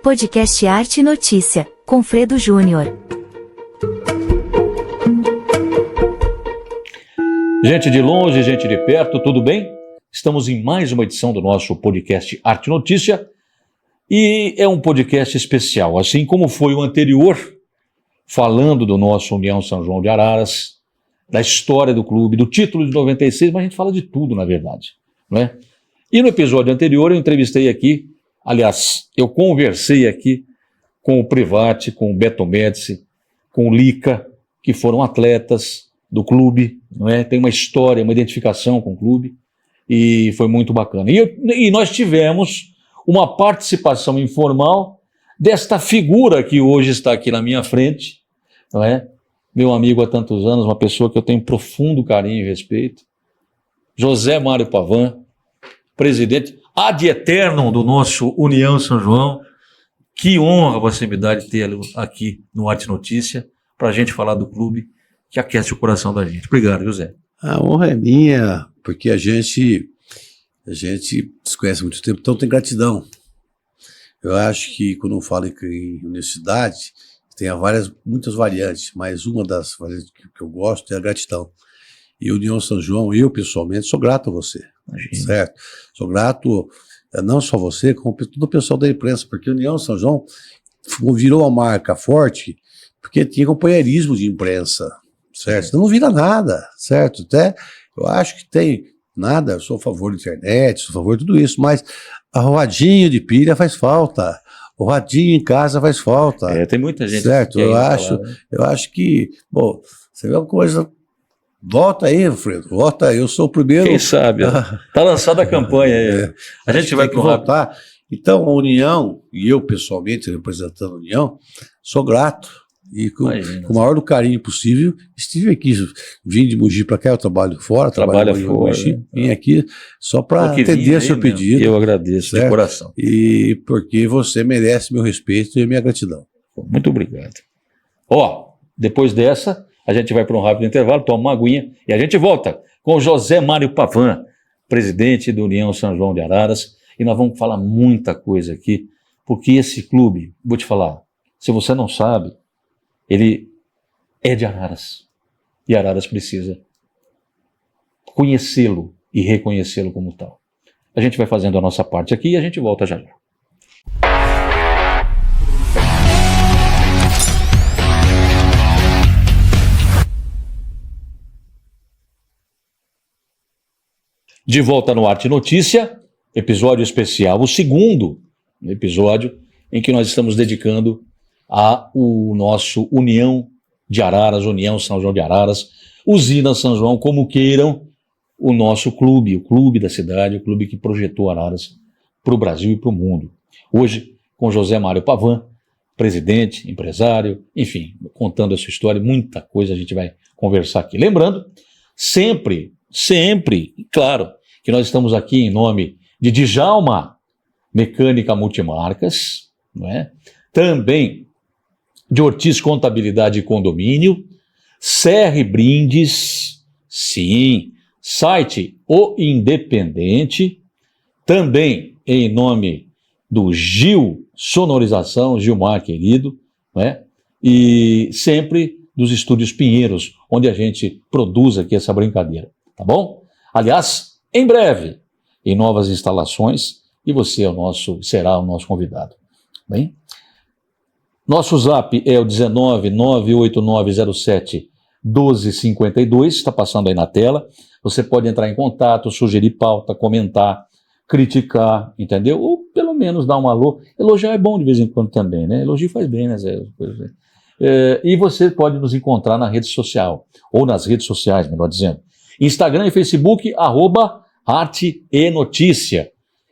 Podcast Arte e Notícia, com Fredo Júnior. Gente de longe, gente de perto, tudo bem? Estamos em mais uma edição do nosso podcast Arte e Notícia e é um podcast especial, assim como foi o anterior, falando do nosso União São João de Araras, da história do clube, do título de 96, mas a gente fala de tudo, na verdade, não é? E no episódio anterior eu entrevistei aqui, aliás, eu conversei aqui com o Privati, com o Beto Médici, com o Lica, que foram atletas do clube, não é? Tem uma história, uma identificação com o clube, e foi muito bacana. E nós tivemos uma participação informal desta figura que hoje está aqui na minha frente, não é? Meu amigo há tantos anos, uma pessoa que eu tenho profundo carinho e respeito, José Mário Pavan, presidente ad eternum do nosso União São João. Que honra você me dá de tê-lo aqui no Arte Notícia, para a gente falar do clube que aquece o coração da gente. Obrigado, José. A honra é minha, porque a gente se conhece há muito tempo, então tem gratidão. Eu acho que quando eu falo em universidade, tem muitas variantes, mas uma das variantes que eu gosto é a gratidão. E União São João, eu pessoalmente sou grato a você, certo? Sou grato não só a você, como todo o pessoal da imprensa, porque União São João virou uma marca forte, porque tinha companheirismo de imprensa, certo? Então não vira nada, certo? Até eu acho que tem nada, eu sou a favor da internet, sou a favor de tudo isso, mas a rodinha de pilha faz falta. O radinho em casa faz falta. Tem muita gente. Certo, eu acho que, bom, você vê uma coisa, volta aí, Fredo, volta aí, eu sou o primeiro. Quem sabe, tá lançada a campanha aí. A gente vai voltar. Então, a União, e eu pessoalmente, representando a União, sou grato. E com o maior do carinho possível, estive aqui, vim de Mogi para cá, eu trabalho fora, trabalho em Mogi, vim aqui só para atender seu pedido. Eu agradeço, certo? De coração. E porque você merece meu respeito e minha gratidão. Muito obrigado. Depois dessa, a gente vai para um rápido intervalo, toma uma aguinha e a gente volta com o José Mário Pavan, presidente do União São João de Araras, e nós vamos falar muita coisa aqui, porque esse clube, vou te falar, se você não sabe, ele é de Araras, e Araras precisa conhecê-lo e reconhecê-lo como tal. A gente vai fazendo a nossa parte aqui e a gente volta já já. De volta no Arte Notícia, episódio especial, o segundo episódio em que nós estamos dedicando o nosso União de Araras, União São João de Araras, Usina São João, como queiram, o nosso clube, o clube da cidade, o clube que projetou Araras para o Brasil e para o mundo. Hoje, com José Mário Pavan, presidente, empresário, enfim, contando a sua história, muita coisa a gente vai conversar aqui. Lembrando, sempre, claro, que nós estamos aqui em nome de Djalma Mecânica Multimarcas, não é? Também de Ortiz Contabilidade e Condomínio, CR Brindes, sim, site O Independente, também em nome do Gil Sonorização, Gilmar querido, né? E sempre dos Estúdios Pinheiros, onde a gente produz aqui essa brincadeira, tá bom? Aliás, em breve, em novas instalações, e você será o nosso convidado, bem? Nosso zap é o 19989071252, está passando aí na tela. Você pode entrar em contato, sugerir pauta, comentar, criticar, entendeu? Ou pelo menos dar um alô. Elogiar é bom de vez em quando também, né? Elogio faz bem, né, Zé? E você pode nos encontrar na rede social, ou nas redes sociais, melhor dizendo. Instagram e Facebook, @Arte e Notícia.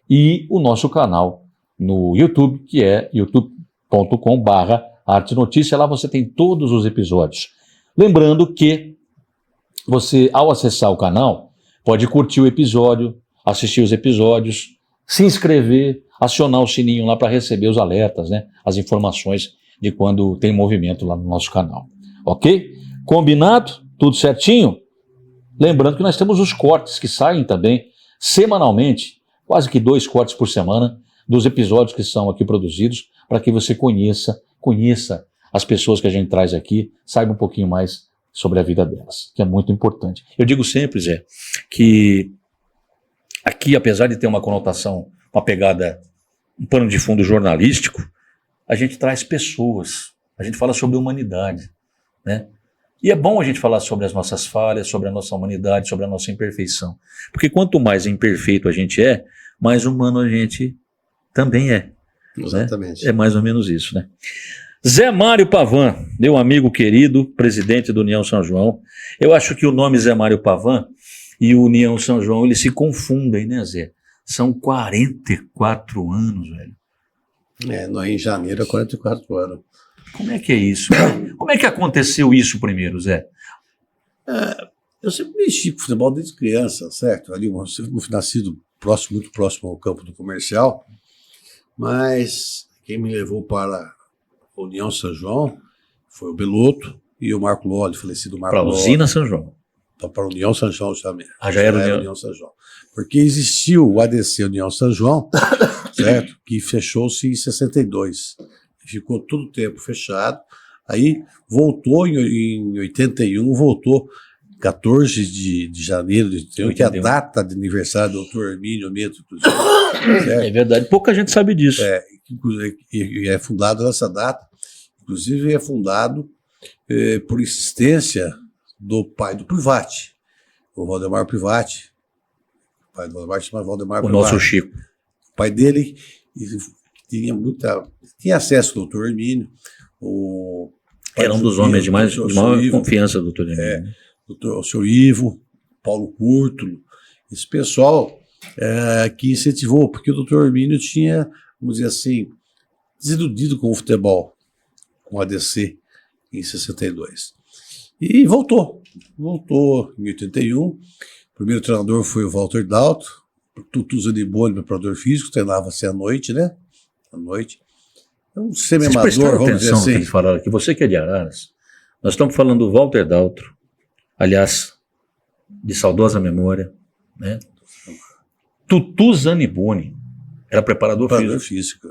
E o nosso canal no YouTube, que é youtube.com/Arte Notícia. Lá você tem todos os episódios. Lembrando que você, ao acessar o canal, pode curtir o episódio, assistir os episódios, se inscrever, acionar o sininho lá para receber os alertas, né? As informações de quando tem movimento lá no nosso canal. Ok? Combinado? Tudo certinho? Lembrando que nós temos os cortes que saem também semanalmente, quase que 2 cortes por semana, dos episódios que são aqui produzidos, para que você conheça as pessoas que a gente traz aqui, saiba um pouquinho mais sobre a vida delas, que é muito importante. Eu digo sempre, Zé, que aqui, apesar de ter uma conotação, uma pegada, um pano de fundo jornalístico, a gente traz pessoas, a gente fala sobre humanidade, né? E é bom a gente falar sobre as nossas falhas, sobre a nossa humanidade, sobre a nossa imperfeição. Porque quanto mais imperfeito a gente é, mais humano a gente também é. Exatamente. Né? É mais ou menos isso, né? Zé Mário Pavan, meu amigo querido, presidente do União São João. Eu acho que o nome Zé Mário Pavan e o União São João, eles se confundem, né, Zé? São 44 anos, velho. Nós em janeiro é 44 anos. Como é que é isso? Como é que aconteceu isso primeiro, Zé? Eu sempre mexi com futebol desde criança, certo? Ali, eu fui nascido muito próximo ao campo do Comercial, mas quem me levou para a União São João foi o Beloto e o Marco Lolli, falecido Marco Lolli. Para a Usina São João. Para a União São João também. Já era União São João. Porque existiu o ADC União São João, certo? Que fechou-se em 62. Ficou todo o tempo fechado. Aí voltou em 81, voltou 14 de janeiro de 81, que é a data de aniversário do Dr. Hermínio Neto. É verdade, pouca gente sabe disso. E é fundado nessa data. Inclusive é fundado por insistência do pai do Privati, o Valdemar Privati. O pai do Valdemar se chama Valdemar Privati. O nosso Chico. O pai dele tinha acesso ao Dr. Hermínio. Era um dos homens de maior confiança do Dr. Hermínio. O senhor Ivo, Paulo Curtulo, esse pessoal que incentivou, porque o Dr. Hermínio tinha, vamos dizer assim, desiludido com o futebol, com o ADC em 62. E voltou em 81. O primeiro treinador foi o Walter Dalto, Tutu Zaniboni, preparador físico, treinava-se à noite, né? À noite. Um semi-amador, vamos dizer assim. Que falaram aqui, você que é de Araras, nós estamos falando do Walter Dalto, aliás, de saudosa memória, né? Tutu Zaniboni era preparador físico.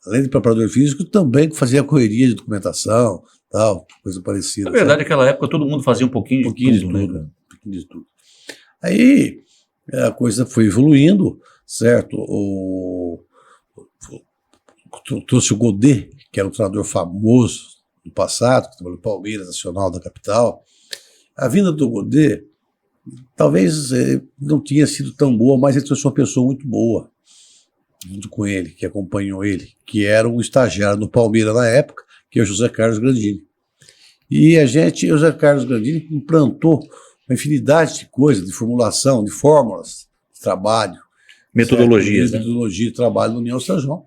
Além de preparador físico, também fazia correria de documentação, tal, coisa parecida. Na verdade, naquela época todo mundo fazia um pouquinho de tudo. Aí a coisa foi evoluindo, certo? Trouxe o Godet, que era um treinador famoso no passado, que trabalhou no Palmeiras Nacional da capital. A vinda do Godet talvez não tinha sido tão boa, mas ele trouxe uma pessoa muito boa junto com ele, que acompanhou ele, que era um estagiário no Palmeiras na época, que é o José Carlos Grandini. E o José Carlos Grandini implantou uma infinidade de coisas, de formulação, de fórmulas, de trabalho. Metodologias, né? Metodologia de trabalho na União São João.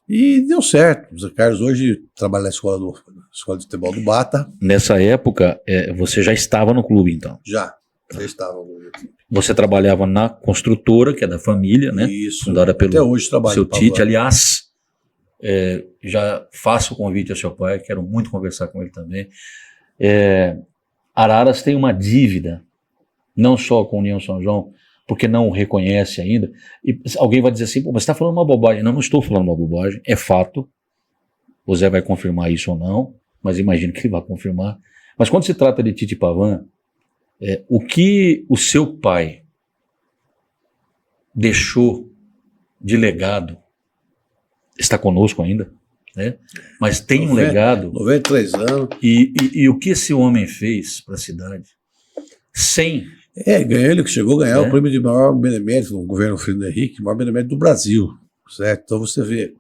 E deu certo. O José Carlos hoje trabalha na escola de futebol do Bata. Nessa época, você já estava no clube, então? Já estava no clube. Você trabalhava na construtora, que é da família, né? Isso. Fundada pelo até hoje trabalho seu Tite. Aliás, já faço o convite ao seu pai, quero muito conversar com ele também. Araras tem uma dívida, não só com a União São João, porque não o reconhece ainda. E alguém vai dizer assim, pô, mas você está falando uma bobagem. Não estou falando uma bobagem, é fato. O Zé vai confirmar isso ou não, mas imagino que ele vai confirmar. Mas quando se trata de Tite Pavan, o que o seu pai deixou de legado está conosco ainda, né? Mas tem um legado. 93 anos. E o que esse homem fez para a cidade? Ele que chegou a ganhar o prêmio de maior benemérito no governo Fernando Henrique, maior benemérito do Brasil, certo? Então você vê,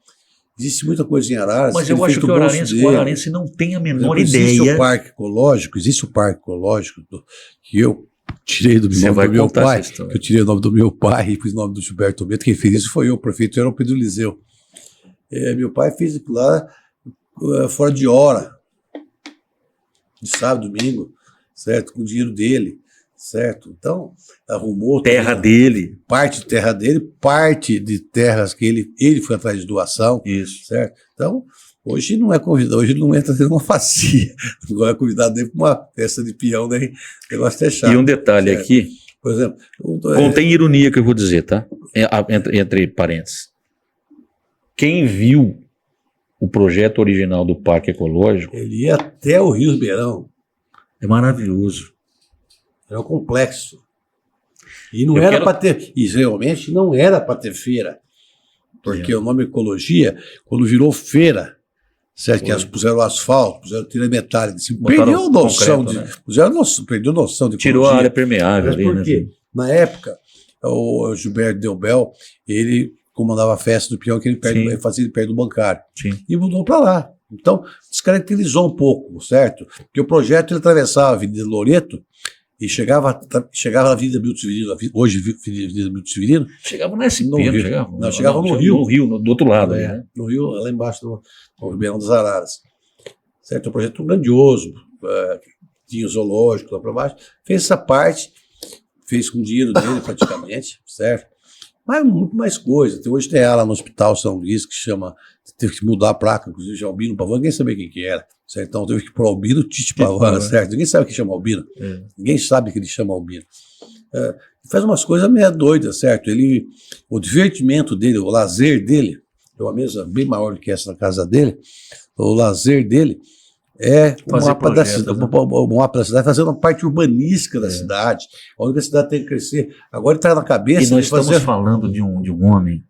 existe muita coisa em Araras. Mas eu acho que o ararense não tem a menor ideia. Existe o parque ecológico que eu tirei do nome do meu pai, que eu tirei o nome do meu pai e pus o nome do Gilberto Neto. Quem fez isso foi eu, o prefeito era o Pedro Liseu. Meu pai fez aquilo lá fora de hora, de sábado, domingo, certo? Com o dinheiro dele, certo? Então, arrumou terra dele, parte de terra dele, parte de terras que ele foi atrás de doação, isso, certo? Então, hoje não é convidado, hoje ele não entra dentro de uma facia, agora é convidado dentro de uma peça de peão, né? Negócio é chato. E um detalhe aqui, por exemplo, contém ironia que eu vou dizer, tá? Entre parênteses. Quem viu o projeto original do Parque Ecológico Ele ia até o Rio Ribeirão. é maravilhoso. Era um complexo. E não Eu era quero- para ter. E realmente não era para ter feira. Porque o nome ecologia, quando virou feira, certo? Que elas puseram asfalto, puseram trilha metálica, assim, Botaram perdeu a noção concreto, de. né? Perdeu noção de Tirou a área permeável Mas ali, por né? quê? Na época, o Gilberto Delbel, ele comandava a festa do peão que ele Sim. fazia ele perto do bancário. Sim. E mudou para lá. Então, descaracterizou um pouco, certo? Porque o projeto ele atravessava a Avenida Loreto e chegava na Avenida Milton Severino, hoje Avenida Milton Severino. Chegava na SP, No não Rio. chegava? Não, chegava no Rio. No Rio, do outro lado. Ali, né? No Rio, lá embaixo no Ribeirão das Araras. Certo? É um projeto grandioso, tinha o zoológico lá para baixo. Fez essa parte, fez com o dinheiro dele praticamente, certo? Mas muito mais coisa. Hoje tem ela no Hospital São Luís, que chama, teve que mudar a placa, inclusive de Albino Pavão, ninguém sabia quem que era. Certo? Então teve que ir para Albino Tite Pavão, certo? Ninguém sabe quem chama Albino. Ninguém sabe que ele chama Albino. Faz umas coisas meio doidas, certo? O divertimento dele, o lazer dele, tem uma mesa bem maior do que essa na casa dele, o lazer dele é o Fazer mapa da projetos, cidade, né? o mapa da cidade, fazendo a parte urbanística da cidade, onde a cidade tem que crescer. Agora ele está na cabeça E nós de fazer... estamos falando de um homem,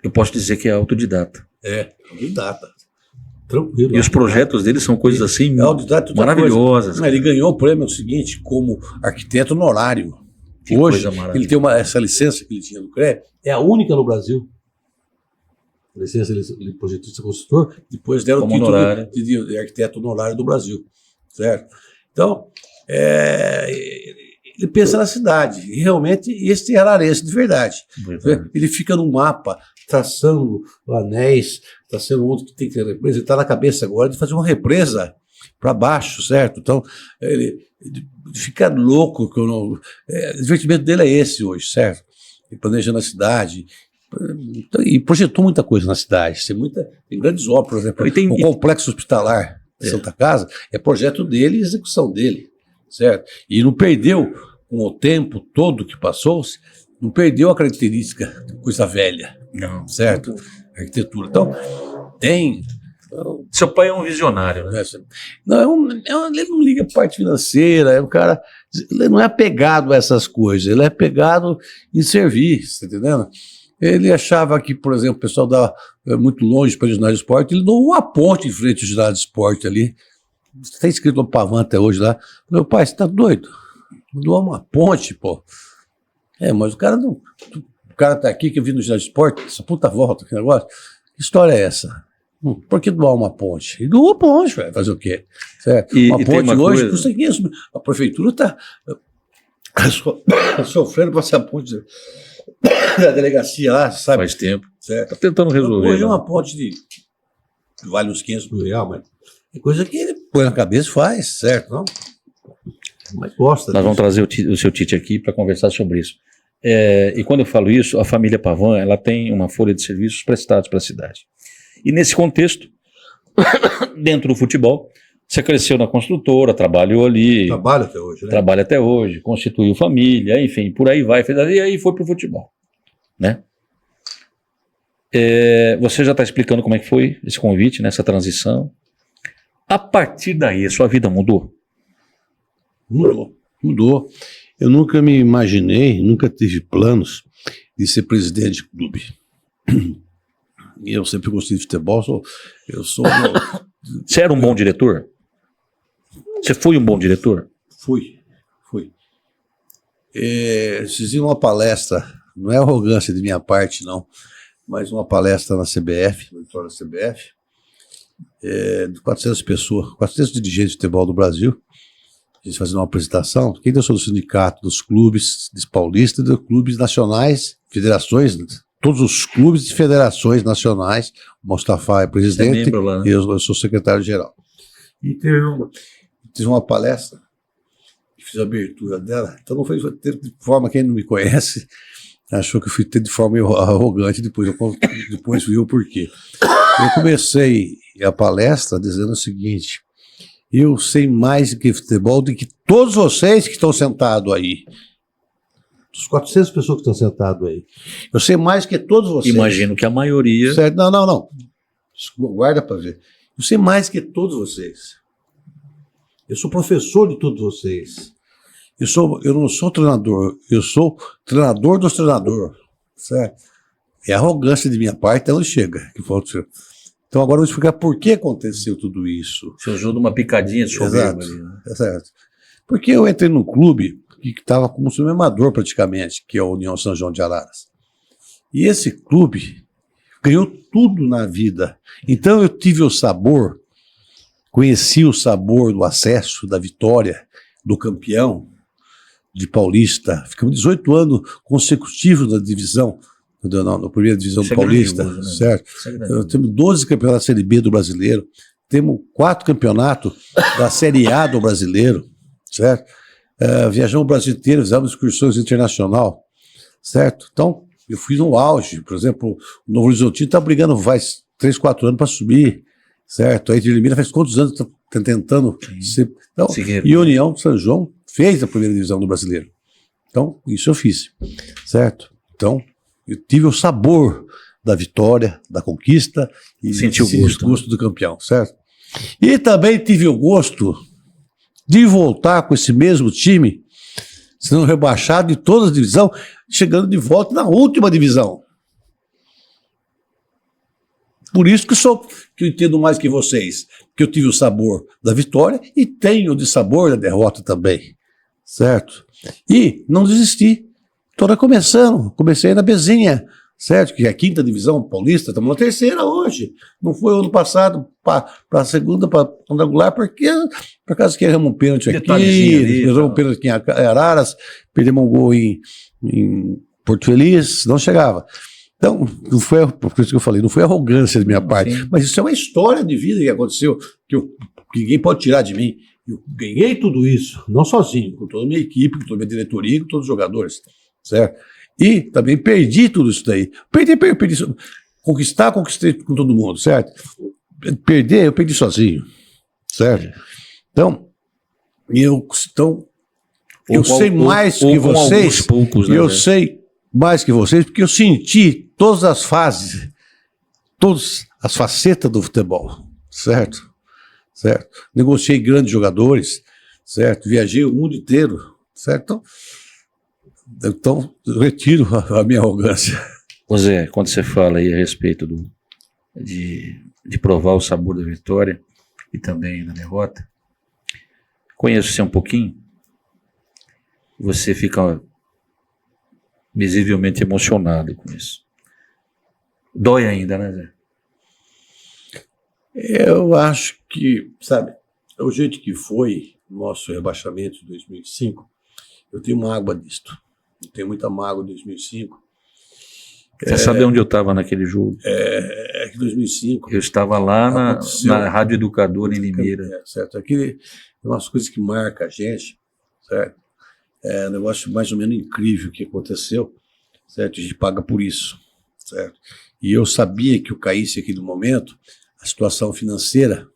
eu posso dizer que é autodidata. Autodidata. Tranquilo. E os projetos dele são coisas assim Autodidata, outra maravilhosas. coisa. Ele ganhou o prêmio seguinte como arquiteto honorário. Que Hoje, coisa maravilhosa. ele tem essa licença que ele tinha do CREA, é a única no Brasil. Licença de projetista construtor, depois deram o Como título honorário. de arquiteto honorário do Brasil. Certo? Então, ele pensa na cidade. E realmente, esse é ararense de verdade. Ele fica no mapa, traçando anéis, traçando onde que tem que ter represa. Ele está na cabeça agora de fazer uma represa para baixo, certo? Então, ele fica louco. O divertimento dele é esse hoje, certo? Ele planejando a cidade. E projetou muita coisa na cidade. Tem grandes obras, por exemplo. O complexo hospitalar de Santa Casa é projeto dele e execução dele, certo? E não perdeu, com o tempo todo que passou, não perdeu a característica de coisa velha, Não. certo? Arquitetura. Então, tem... Seu pai é um visionário, né? Ele não liga a parte financeira, é um cara... Ele não é apegado a essas coisas, ele é apegado em servir, tá entendendo? Ele achava que, por exemplo, o pessoal dava muito longe para o ginásio de esporte, ele doou uma ponte em frente ao ginásio de esporte ali. Está escrito no Pavão até hoje lá. Meu pai, você está doido? Doou uma ponte, pô. Mas o cara não... O cara está aqui, que eu vi no ginásio de esporte, essa puta volta, que negócio. Que história é essa? Por que doar uma ponte? Ele doou ponte, velho. Fazer o quê? Certo? Uma ponte hoje custa 500 mil. A prefeitura está sofrendo para essa ponte da delegacia lá, sabe? Faz tempo. Certo. Está tentando resolver. Hoje é uma ponte que vale uns 500 mil reais, mas é coisa que ele põe na cabeça e faz, certo? Não? Mas gosta. Nós vamos trazer o seu Tite aqui para conversar sobre isso. E quando eu falo isso, a família Pavão, ela tem uma folha de serviços prestados para a cidade. E nesse contexto, dentro do futebol, você cresceu na construtora, trabalhou ali. Trabalha até hoje, né? Trabalha até hoje, constituiu família, enfim, por aí vai. E aí foi para o futebol, né? Você já está explicando como é que foi esse convite, nessa transição. A partir daí, a sua vida mudou? Mudou. Eu nunca me imaginei, nunca tive planos de ser presidente de clube. Eu sempre gostei de futebol, Você era um bom diretor? Você foi um bom diretor? Fui. Fiz uma palestra, não é arrogância de minha parte, não, mas uma palestra na CBF, no auditório da CBF, de 400 pessoas, 400 dirigentes de futebol do Brasil. A gente fazendo uma apresentação. Quem eu sou do sindicato, dos clubes paulistas, dos clubes nacionais, federações, todos os clubes e federações nacionais. O Mostafa é presidente, Você é membro lá, né? e eu sou secretário-geral. E teve uma palestra, fiz a abertura dela, então não foi de forma, quem não me conhece, achou que eu fui de forma arrogante, depois viu o porquê. Eu comecei a palestra dizendo o seguinte: eu sei mais do que futebol do que todos vocês que estão sentados aí. Dos 400 pessoas que estão sentadas aí. Eu sei mais que todos vocês. Imagino que a maioria... Certo? Não. Guarda para ver. Eu sei mais que todos vocês. Eu sou professor de todos vocês. Eu não sou treinador, eu sou treinador dos treinadores. Certo? É arrogância de minha parte, ela chega. Então agora eu vou explicar por que aconteceu tudo isso. Você usou de uma picadinha de soberba ali, né? Certo. Porque eu entrei num clube que estava como semi-amador praticamente, que é a União São João de Araras. E esse clube ganhou tudo na vida. Então eu tive o sabor, conheci o sabor do acesso, da vitória, do campeão, de Paulista. Ficamos 18 anos consecutivos na divisão, na primeira divisão do Paulista, né? Certo? Temos 12 campeonatos da Série B do brasileiro, temos 4 campeonatos da Série A do brasileiro, certo? Viajamos o Brasil inteiro, fizemos excursões internacional, certo? Então, eu fui no auge, por exemplo, o Novo Horizontino está brigando faz 3, 4 anos para subir, certo? A Inter Limeira faz quantos anos está tentando ser... Então, e a União de São João fez a primeira divisão do brasileiro. Então, isso eu fiz, certo? Então, eu tive o sabor da vitória, da conquista e senti o gosto do campeão, certo? E também tive o gosto de voltar com esse mesmo time, sendo rebaixado de todas as divisões, chegando de volta na última divisão. Por isso que eu entendo mais que vocês, que eu tive o sabor da vitória e tenho de sabor da derrota também, certo? E não desisti. Estou recomeçando, comecei na Bezinha, certo? Que é a 5ª divisão paulista, estamos na 3ª hoje. Não foi ano passado para a 2ª, para quadrangular, porque por acaso que erramos um pênalti aqui, erramos um pênalti aqui em Araras, perdemos um gol em Porto Feliz, não chegava. Então, não foi, por isso que eu falei, não foi arrogância da minha parte, sim, mas isso é uma história de vida que aconteceu, que ninguém pode tirar de mim. Eu ganhei tudo isso, não sozinho, com toda a minha equipe, com toda a minha diretoria, com todos os jogadores, certo? E também perdi tudo isso daí. Perdi. Conquistei com todo mundo, certo? Perder, eu perdi sozinho, certo? Então, eu sei mais que vocês, e eu sei mais que vocês, porque eu senti todas as fases, todas as facetas do futebol, certo? Negociei grandes jogadores, certo? Viajei o mundo inteiro, certo? Então eu retiro a minha arrogância. Zé, quando você fala aí a respeito de provar o sabor da vitória e também da derrota, conheço você um pouquinho, você fica visivelmente emocionado com isso. Dói ainda, né, Zé? Eu acho que, sabe, o jeito que foi o nosso rebaixamento de 2005, eu tenho mágoa disto. Eu tenho muita mágoa de 2005. Você sabe onde eu estava naquele jogo? É que 2005... Eu estava lá na Rádio Educadora em Limeira. Certo. Aquilo é umas coisas que marcam a gente, certo? É um negócio mais ou menos incrível que aconteceu, certo? A gente paga por isso, certo? E eu sabia que eu caísse aqui no momento, a situação financeira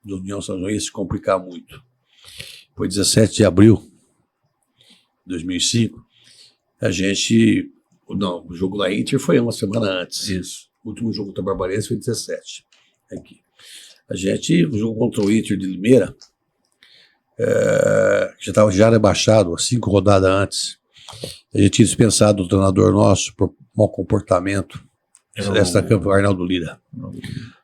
da União São João ia se complicar muito. Foi 17 de abril de 2005, o jogo da Inter foi uma semana antes. Isso. O último jogo da Barbarense foi 17. Aqui. O jogo contra o Inter de Limeira, já estava rebaixado, 5 rodadas antes. A gente tinha dispensado o treinador nosso por mau comportamento, extra-campo, Arnaldo Lira.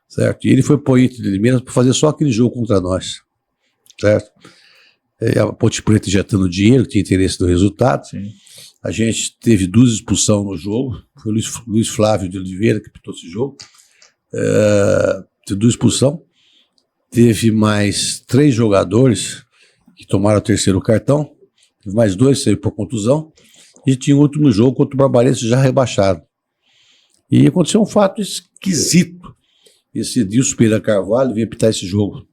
Certo? E ele foi para o Inter de Limeira para fazer só aquele jogo contra nós. Certo? A Ponte Preta injetando dinheiro, que tinha interesse no resultado. Sim. A gente teve 2 expulsões no jogo. Foi o Luiz Flávio de Oliveira que pitou esse jogo. Teve 2 expulsões. Teve mais 3 jogadores que tomaram o 3º cartão. Teve mais 2 saiu por contusão. E tinha um último jogo contra o Barbarense já rebaixado. E aconteceu um fato esquisito. Esse Edilson Pereira Carvalho veio apitar esse jogo.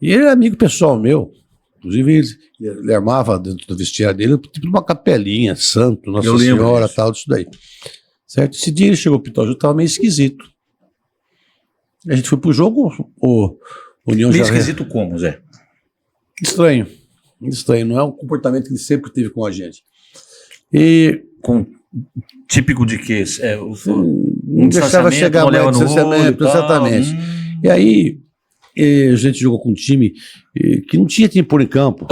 E ele era amigo pessoal meu. Inclusive, ele armava dentro do vestiário dele tipo uma capelinha, santo, Nossa Senhora, tal, disso daí. Certo? Esse dia ele chegou pro jogo, estava meio esquisito. A gente foi pro jogo, o União meio esquisito como, Zé? Estranho, não é um comportamento que ele sempre teve com a gente. E Típico de quê? não deixava chegar não olhava mais no distanciamento, olho e tal. exatamente. E aí, a gente jogou com um time que não tinha tempo por em campo.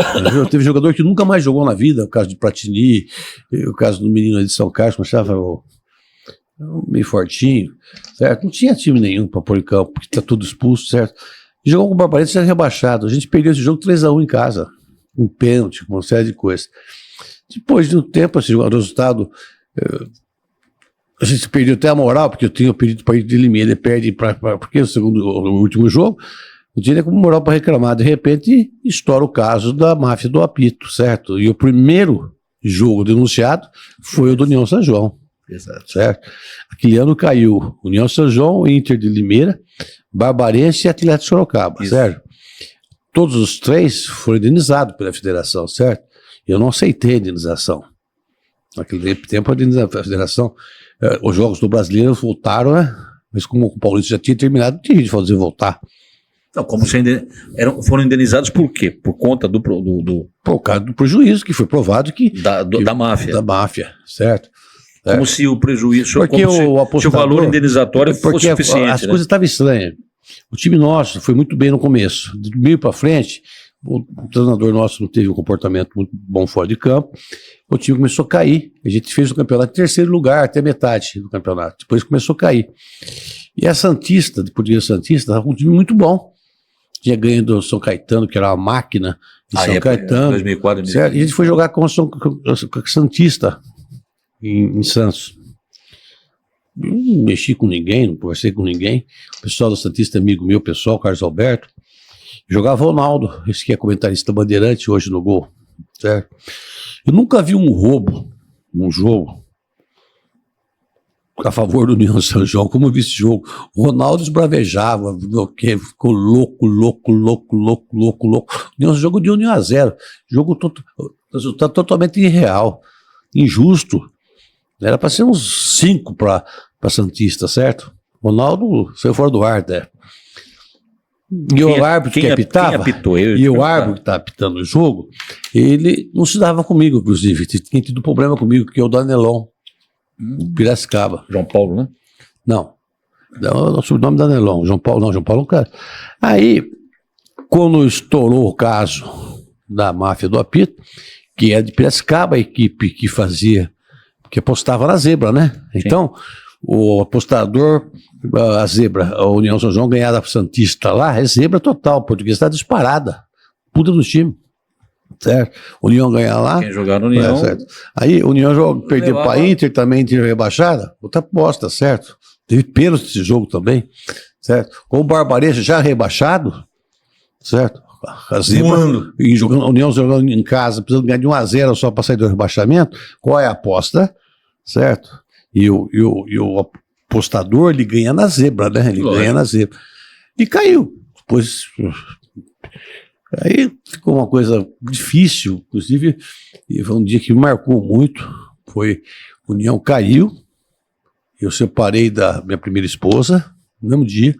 Teve jogador que nunca mais jogou na vida, o caso de Platini, o caso do menino ali de São Carlos, mas estava meio fortinho, certo? Não tinha time nenhum para pôr em campo, porque está tudo expulso, certo? E jogou com o Barbarense e era rebaixado. A gente perdeu esse jogo 3-1 em casa, um pênalti, com uma série de coisas. Depois de um tempo, assim, o resultado, a gente perdeu até a moral, porque eu tinha pedido para ir de Limeira, ele perde porque o último jogo, não tinha nem como moral para reclamar. De repente, estoura o caso da máfia do apito, certo? E o primeiro jogo denunciado foi o do União São João. Exato. Certo? Aquele ano caiu União São João, Inter de Limeira, Barbarense e Atlético de Sorocaba, Isso. certo? Todos os três foram indenizados pela federação, certo? Eu não aceitei a indenização. Naquele tempo, a federação, os jogos do Brasileiro voltaram, né? Mas como o Paulista já tinha terminado, tinha de fazer voltar. Não, como se foram indenizados por quê? Por conta Por causa do prejuízo que foi provado da máfia. Da máfia, certo? Como se o prejuízo, porque se o valor indenizatório fosse suficiente. As coisas estavam estranhas. O time nosso foi muito bem no começo. Do meio para frente, o treinador nosso não teve um comportamento muito bom fora de campo. O time começou a cair. A gente fez o campeonato em terceiro lugar, até metade do campeonato. Depois começou a cair. E a Santista, depois de Santista, estava com um time muito bom. Tinha ganho do São Caetano, que era uma máquina de São Caetano. 2004, certo? E a gente foi jogar com a Santista em Santos. Não mexi com ninguém, não conversei com ninguém. O pessoal do Santista é amigo meu, pessoal, Carlos Alberto. Jogava Ronaldo, esse que é comentarista Bandeirante hoje no Gol. Certo? Eu nunca vi um roubo num jogo a favor do União São João, como eu vi esse jogo. O Ronaldo esbravejava, ficou louco. Jogo de 1-0. Resultado totalmente irreal, injusto. Era para ser uns 5 para Santista, certo? Ronaldo saiu fora do ar, né? E o árbitro que apitava, e o árbitro que está apitando o jogo, ele não se dava comigo, inclusive. Tinha tido problema comigo, que é o Danelon, Piracicaba. João Paulo, né? Não. O sobrenome Danelon. João Paulo não, cara. Aí, quando estourou o caso da máfia do apito, que é de Piracicaba, a equipe que apostava na zebra, né? Sim. Então, o apostador, a zebra, a União São João ganhar da Santista lá, é zebra total, o português está disparada, puta do time, certo? União ganhar lá. Quem jogar no União. Certo. Aí o União perdeu para a Inter, também tinha rebaixada, outra aposta, certo? Teve pênalti esse jogo também, certo? Com o Barbarense já rebaixado, certo? A zebra, e a União jogando em casa, precisando ganhar de 1-0 só para sair do rebaixamento, qual é a aposta? Certo? E o apostador, ele ganha na zebra, né? Ele ganha na zebra. E caiu. Depois, aí ficou uma coisa difícil, inclusive, e foi um dia que me marcou muito, foi, a União caiu, eu separei da minha primeira esposa, no mesmo dia,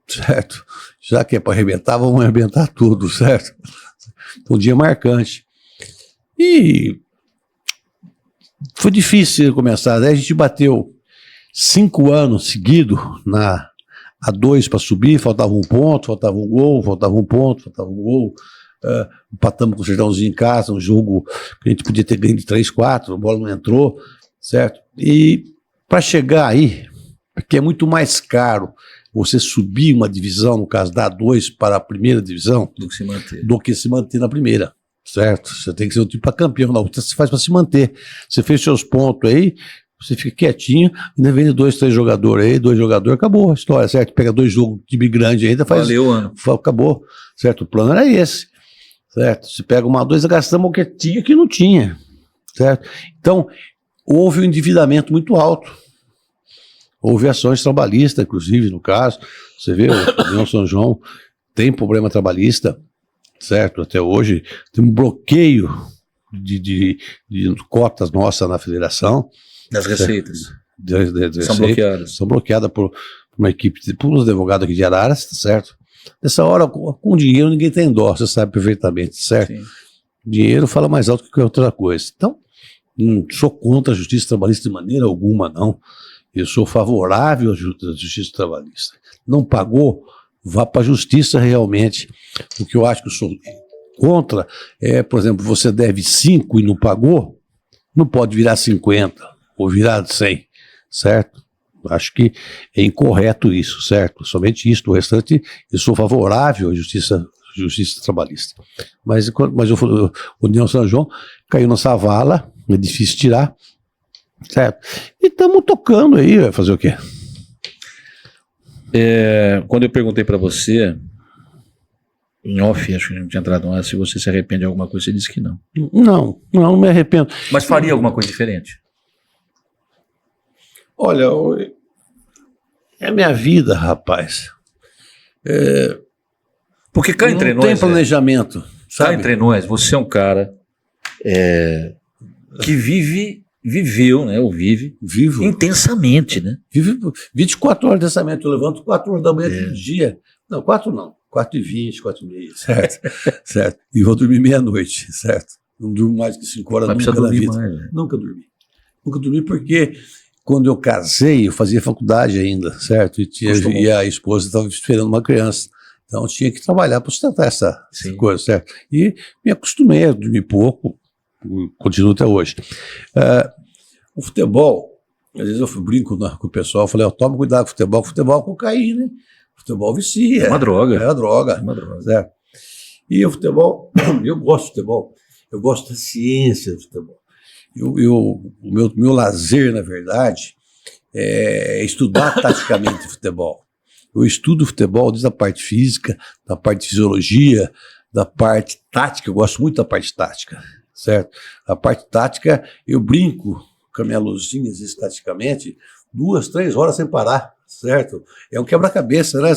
certo? Já que é para arrebentar, vamos arrebentar tudo, certo? Foi um dia marcante. E foi difícil começar, né? A gente bateu 5 anos seguidos a 2 para subir, faltava um ponto, faltava um gol, faltava um ponto, faltava um gol. Empatamos com o Sertãozinho em casa, um jogo que a gente podia ter ganho de 3-4, a bola não entrou, certo? E para chegar aí, porque é muito mais caro você subir uma divisão, no caso da A2 para a primeira divisão, do que se manter na primeira. Certo? Você tem que ser um tipo para campeão, na outra você faz para se manter. Você fez seus pontos aí, você fica quietinho, ainda vem 2, 3 jogadores aí, 2 jogadores, acabou a história, certo? Pega 2 jogos, time grande ainda, faz. Valeu, ano. Acabou, certo? O plano era esse, certo? Você pega uma A2, gastamos o que tinha que não tinha, certo? Então, houve um endividamento muito alto. Houve ações trabalhistas, inclusive, no caso. Você vê, o União São João tem problema trabalhista, certo? Até hoje tem um bloqueio de cotas nossas na federação. Das receitas. São bloqueadas. São bloqueadas por uma equipe, por uns advogados aqui de Araras, certo? Nessa hora, com dinheiro, ninguém tem dó, você sabe perfeitamente, certo? Sim. Dinheiro fala mais alto que qualquer outra coisa. Então, Não sou contra a justiça trabalhista de maneira alguma, não. Eu sou favorável à justiça trabalhista. Não pagou, vá para a justiça realmente. O que eu acho que eu sou contra é, por exemplo, você deve 5 e não pagou, não pode virar 50 ou virar 100, certo? Acho que é incorreto isso, certo? Somente isso. O restante, eu sou favorável à justiça trabalhista. Mas o União São João caiu nessa vala, é difícil tirar, certo? E estamos tocando aí, vai fazer o quê? Quando eu perguntei para você, em off, acho que não tinha entrado no ar, se você se arrepende de alguma coisa, você disse que não. Não me arrependo. Mas faria alguma coisa diferente? Olha, é minha vida, rapaz. Porque cá entre nós... Não tem planejamento, sabe? Cá entre nós, você é um cara que viveu, né? Ou vive Vivo. intensamente, né? Vivo 24 horas intensamente. Eu levanto 4 horas da manhã todo dia. Não, 4 não. 4h20, 4h30, certo? Certo. E vou dormir meia-noite, certo? Não durmo mais que 5 horas nunca na vida. Mais, né? Nunca dormi. Nunca dormi porque quando eu casei, eu fazia faculdade ainda, certo? E a esposa estava esperando uma criança. Então eu tinha que trabalhar para sustentar essa coisa, certo? E me acostumei a dormir pouco, continuo até hoje. O futebol, às vezes eu brinco com o pessoal, falei, toma cuidado com o futebol é cocaína, né? Futebol vicia. É uma droga. É uma droga. É uma droga. Certo? E o futebol, eu gosto de futebol, eu gosto da ciência do futebol. O meu lazer, na verdade, é estudar taticamente futebol. Eu estudo futebol desde a parte física, da parte de fisiologia, da parte tática, eu gosto muito da parte tática, certo? A parte tática, eu brinco com a minha luzinha, às vezes, taticamente, 2, 3 horas sem parar, certo? É um quebra-cabeça, né?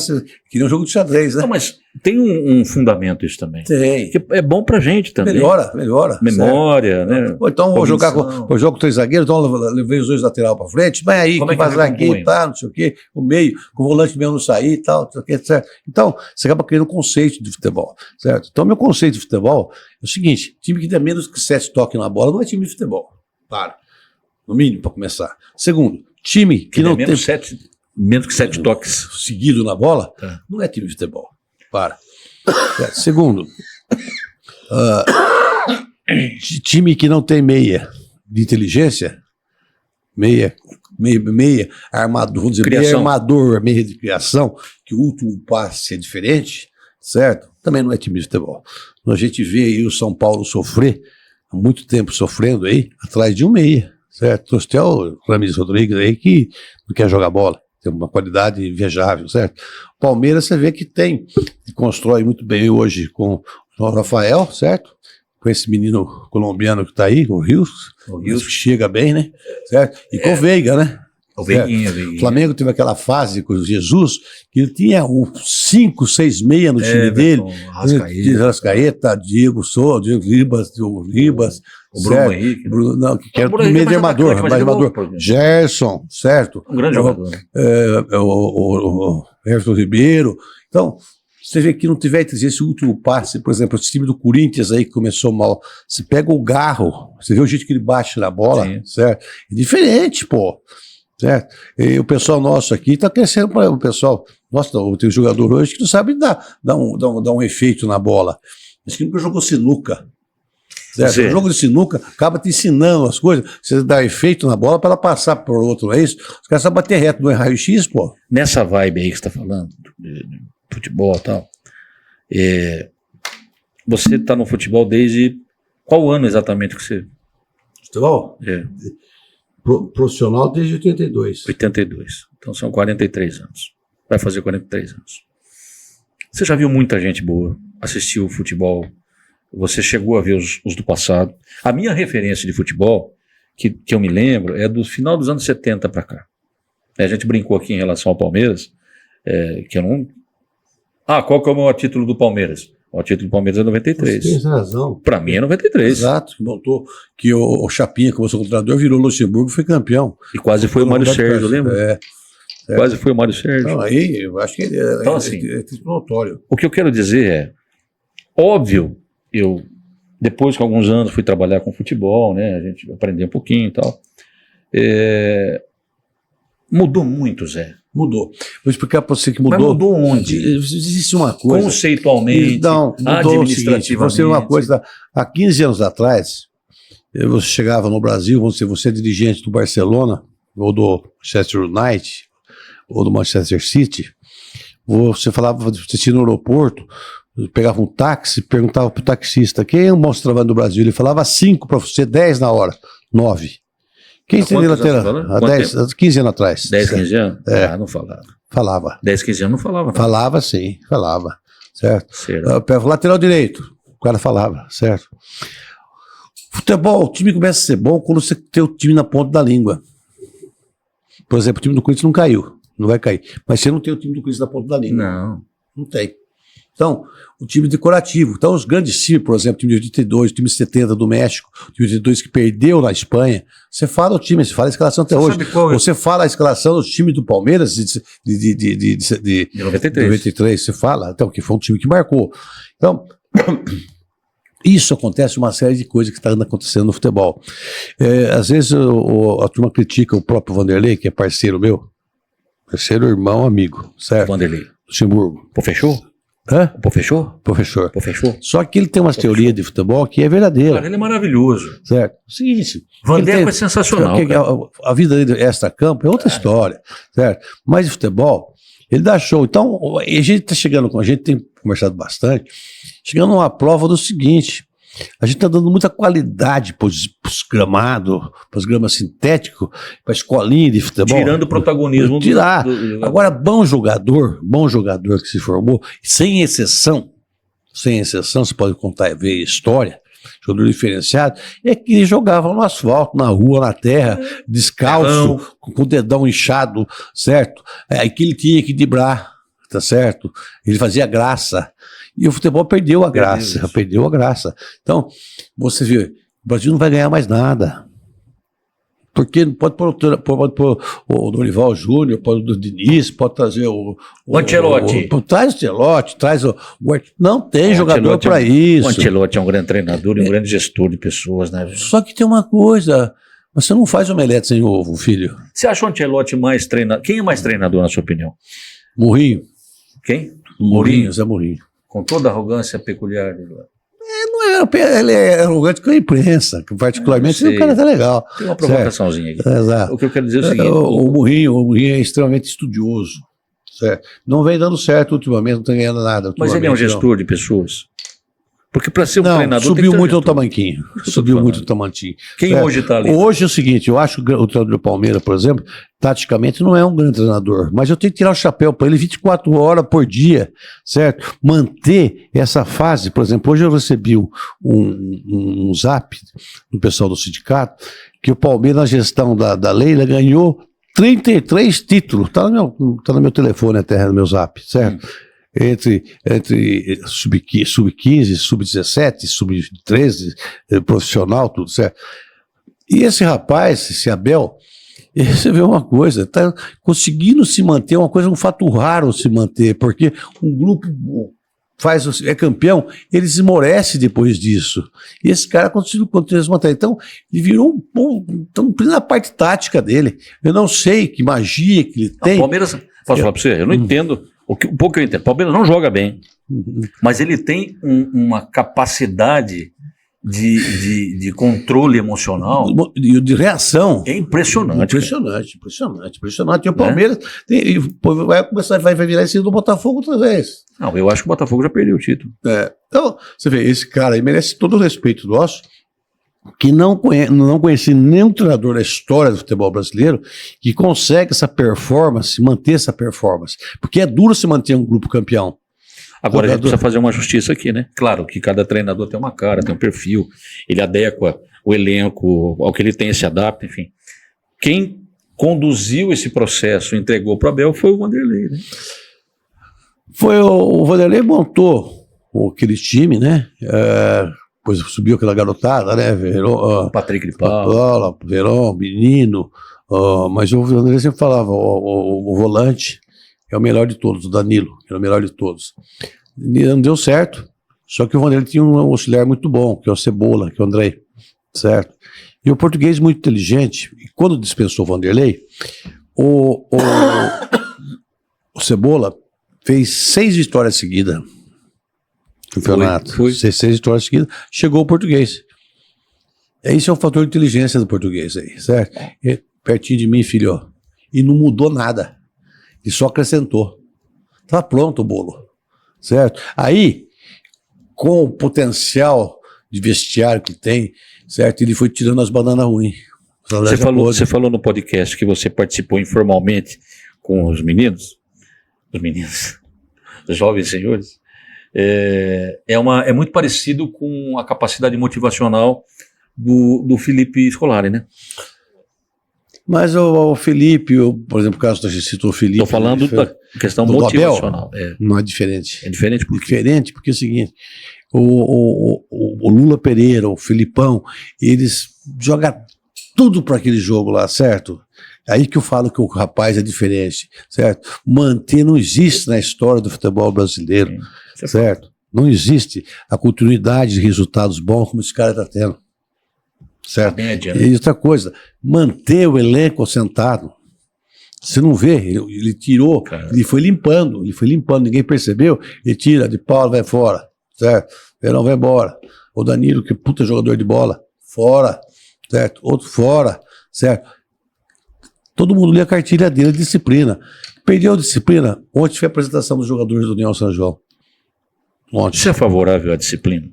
Que nem um jogo de xadrez, né? Não, mas tem um fundamento isso também. Tem. Que é bom pra gente também. Melhora. Memória, certo? Né? Pô, então vou jogar eu jogo com 3 zagueiros, então eu levei os 2 lateral para frente, vai aí, como que vazar aqui, tá, não sei o quê, o meio, com o volante mesmo não sair e tal, não sei o quê, certo? Então, você acaba criando um conceito de futebol, certo? Então, meu conceito de futebol é o seguinte: time que der menos que 7 toques na bola não é time de futebol. Para. No mínimo, para começar. Segundo, time que não tem menos que 7 toques seguido na bola, não é time de futebol. Para. Segundo, time que não tem meia de inteligência, meia armador, vamos dizer, meia armador, meia de criação, que o último passe é diferente, certo? Também não é time de futebol. A gente vê aí o São Paulo sofrer, há muito tempo sofrendo aí, atrás de um meia, certo? Trouxe até o Ramires Rodrigues aí que não quer jogar bola. Tem uma qualidade invejável, certo? Palmeiras, você vê que constrói muito bem hoje com o Rafael, certo? Com esse menino colombiano que está aí, o Rios, que chega bem, né? Certo? E com o Veiga, né? O Veiguinha. O Flamengo teve aquela fase com o Jesus, que ele tinha 5, 6 meia no time dele. Arrascaeta, Diego Ribas, o Bruno Henrique. Que era o meio de armador. Gerson, certo? Um grande jogador. O Everton Ribeiro. Então, você vê que não tiver esse último passe, por exemplo, esse time do Corinthians aí que começou mal, você pega o Garro, você vê o jeito que ele bate na bola, certo? É diferente, pô. Certo? E o pessoal nosso aqui está crescendo para o pessoal. Nossa, tem um jogador hoje que não sabe dar um efeito na bola. Mas que nunca jogou sinuca. Certo? O jogo de sinuca acaba te ensinando as coisas. Você dá efeito na bola para ela passar por outro, é isso? Os caras sabem bater reto no raio-x, pô. Nessa vibe aí que você está falando, de futebol e tal, você está no futebol desde qual ano exatamente que você... Futebol? Profissional desde 82. 82. Então são 43 anos. Vai fazer 43 anos. Você já viu muita gente boa, assistiu futebol, você chegou a ver os do passado. A minha referência de futebol, que eu me lembro, é do final dos anos 70 para cá. A gente brincou aqui em relação ao Palmeiras, que eu não... qual que é o maior título do Palmeiras? O título do Palmeiras é 93. Você tem razão. Para mim é 93. Exato, que montou, que o Chapinha, como seu treinador, virou Luxemburgo e foi campeão. E quase foi o Mário Sérgio, lembra? Quase foi o Mário Sérgio. Então, aí, eu acho que então, assim, é notório. O que eu quero dizer é, óbvio, eu Depois, com alguns anos, fui trabalhar com futebol, né? A gente aprendeu um pouquinho e tal. Mudou muito, Zé. Mudou. Vou explicar para você que mudou. Mas mudou onde? Existe uma coisa. Conceitualmente, Não, mudou o seguinte, você uma coisa. Há 15 anos atrás, você chegava no Brasil, você é dirigente do Barcelona, ou do Manchester United, ou do Manchester City, você falava, você tinha no aeroporto, pegava um táxi, perguntava para o taxista, quem é o monstro trabalhando no Brasil? Ele falava 5 para você, 10 na hora, 9. Quem seria lateral? Há 15 anos atrás. 10, 15 anos? É. Não falava. Falava. 10, 15 anos não falava. Não. Falava sim, falava. Certo? Certo. Lateral direito, o cara falava, certo? Futebol, o time começa a ser bom quando você tem o time na ponta da língua. Por exemplo, o time do Corinthians não caiu, não vai cair. Mas você não tem o time do Corinthians na ponta da língua. Não. Não tem. Então, o time decorativo. Então, os grandes times, por exemplo, o time de 82, o time de 70 do México, o time de 82 que perdeu na Espanha, você fala o time, você fala a escalação até hoje. Você fala a escalação do time do Palmeiras de 93, você fala, então, que foi um time que marcou. Então, isso acontece uma série de coisas que está acontecendo no futebol. Às vezes a turma critica o próprio Vanderlei, que é parceiro meu, parceiro, irmão, amigo, certo? Vanderlei. Luxemburgo. Pô, fechou? Hã? Pô, fechou? Professor. Pô, fechou? Só que ele tem umas teorias de futebol que é verdadeira. Cara, ele é maravilhoso. Certo? Seguinte. Vandeco é sensacional. A vida dele extra-campo é outra história. Certo? Mas de futebol, ele dá show. Então, a gente está chegando com a gente, tem conversado bastante, chegando a uma prova do seguinte. A gente está dando muita qualidade para os gramados, para os gramas sintéticos, para a escolinha de futebol. Tirando o protagonismo. Tirar. Agora, bom jogador que se formou, sem exceção, você pode contar e ver história, jogador diferenciado, é que jogava no asfalto, na rua, na terra, descalço, com o dedão inchado, certo? Aí que ele tinha que driblar, tá certo? Ele fazia graça. E o futebol perdeu a graça. Então, você vê, o Brasil não vai ganhar mais nada. Porque pode pôr o Dorival Júnior, pode o Diniz, pode trazer o Ancelotti. Traz o Ancelotti, traz o... Não tem jogador para isso. O Ancelotti é um grande treinador e um grande gestor de pessoas, né? Só que tem uma coisa, você não faz omelete sem ovo, filho. Você acha o Ancelotti mais treinador? Quem é mais treinador, na sua opinião? Mourinho. Quem? Mourinho, Zé Mourinho. Com toda a arrogância peculiar dele. Ele é arrogante com a imprensa, que particularmente o cara tá legal. Tem uma provocaçãozinha aqui. Exato. O que eu quero dizer é o seguinte. O Mourinho é extremamente estudioso. Certo? Não vem dando certo ultimamente, não tem ganhando nada. Mas ele é um gestor de pessoas? Porque para ser um treinador subiu muito o tamanquinho. Subiu muito o tamanquinho. Quem hoje está ali? Hoje é o seguinte, eu acho que o treinador do Palmeiras, por exemplo, taticamente não é um grande treinador, mas eu tenho que tirar o chapéu para ele 24 horas por dia, certo? Manter essa fase, por exemplo, hoje eu recebi um zap do pessoal do sindicato, que o Palmeiras, na gestão da Leila, ganhou 33 títulos, tá no meu telefone até, no meu zap, certo? Entre sub-15, sub-17, sub-13, profissional, tudo certo. E esse rapaz, esse Abel, você vê uma coisa, está conseguindo se manter, um fato raro se manter, porque um grupo é campeão, ele esmorece depois disso. E esse cara continua se manter. Então, ele virou na parte tática dele. Eu não sei que magia que ele tem. O Palmeiras, posso falar para você? Eu não entendo. O pouco que eu entendo, o Palmeiras não joga bem, mas ele tem uma capacidade de controle emocional. De reação. É impressionante. Impressionante. E o Palmeiras vai virar esse do Botafogo outra vez. Não, eu acho que o Botafogo já perdeu o título. Então, você vê, esse cara aí merece todo o respeito nosso, que não conheci nenhum treinador da história do futebol brasileiro que consegue manter essa performance. Porque é duro se manter um grupo campeão. Agora a gente precisa fazer uma justiça aqui, né? Claro que cada treinador tem uma cara, tem um perfil, ele adequa o elenco ao que ele tem, se adapta, enfim. Quem conduziu esse processo, entregou para o Abel, foi o Vanderlei, né? O Vanderlei montou aquele time, né? Depois subiu aquela garotada, né? Patrick de Paula, Verón, Menino. Mas o Vanderlei sempre falava, o volante é o melhor de todos, o Danilo, era o melhor de todos. Não deu certo. Só que o Vanderlei tinha um auxiliar muito bom, que é o Cebola, que é o André, certo? E o português muito inteligente, e quando dispensou o Vanderlei, o Cebola fez 6 vitórias seguidas no campeonato. Foi. 6 vitórias seguidas, chegou o português. Isso é um fator de inteligência do português aí, certo? E, pertinho de mim, filho, ó, e não mudou nada. E só acrescentou. Estava pronto o bolo, certo? Aí, com o potencial de vestiário que tem, certo? Ele foi tirando as bananas ruins. Você falou no podcast que você participou informalmente com os meninos, os jovens senhores. É muito parecido com a capacidade motivacional do Felipe Scolari, né? Mas o Felipe, por exemplo, o caso que você citou o Felipe. Estou falando da questão motivacional. Não é diferente. É diferente por quê? Diferente porque é o seguinte, o Lula Pereira, o Filipão, eles jogam tudo para aquele jogo lá, certo? Aí que eu falo que o rapaz é diferente, certo? Manter não existe na história do futebol brasileiro, certo? Não existe a continuidade de resultados bons como esse cara está tendo. Certo? E outra coisa, manter o elenco sentado. Você não vê, ele tirou, ele foi limpando, ninguém percebeu, ele tira, de Paulo vai fora, certo? Verão vai embora. O Danilo, que puta jogador de bola, fora, certo? Outro fora, certo? Todo mundo lê a cartilha dele, disciplina. Perdeu a disciplina? Ontem foi a apresentação dos jogadores do União São João. Ontem. Você é favorável à disciplina?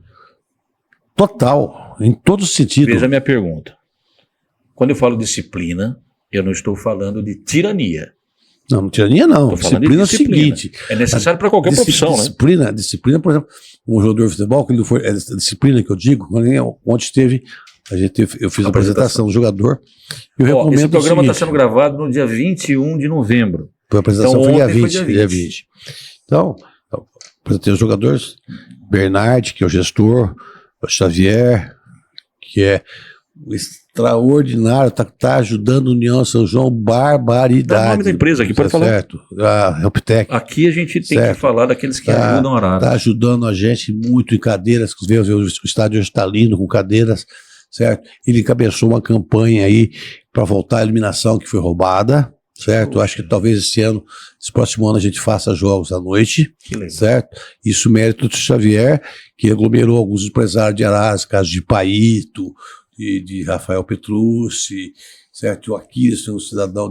Total, em todo sentido. Veja a minha pergunta. Quando eu falo disciplina, eu não estou falando de tirania. Não, tirania não. Disciplina é o seguinte. É necessário para qualquer profissão, né? Disciplina, por exemplo, um jogador de futebol, quando foi, a disciplina que eu digo, ontem eu fiz a apresentação do jogador. Eu recomendo esse programa está sendo gravado no dia 21 de novembro. A apresentação então, foi dia 20. Então, eu apresentei os jogadores, Bernard, que é o gestor, o Xavier, que é extraordinário, tá ajudando a União São João, barbaridade. Dá o nome da empresa aqui, pode falar. Certo, a Helptech. Aqui a gente tem que falar daqueles que ajudam a Arara. Está ajudando a gente muito em cadeiras, o estádio hoje está lindo com cadeiras, certo? Ele encabeçou uma campanha aí para voltar à eliminação que foi roubada, certo? Eu acho que talvez esse próximo ano a gente faça jogos à noite, certo? Isso mérito do Xavier, que aglomerou alguns empresários de Araras, caso de Paito, de Rafael Petrucci, certo? O Aquiles, um cidadão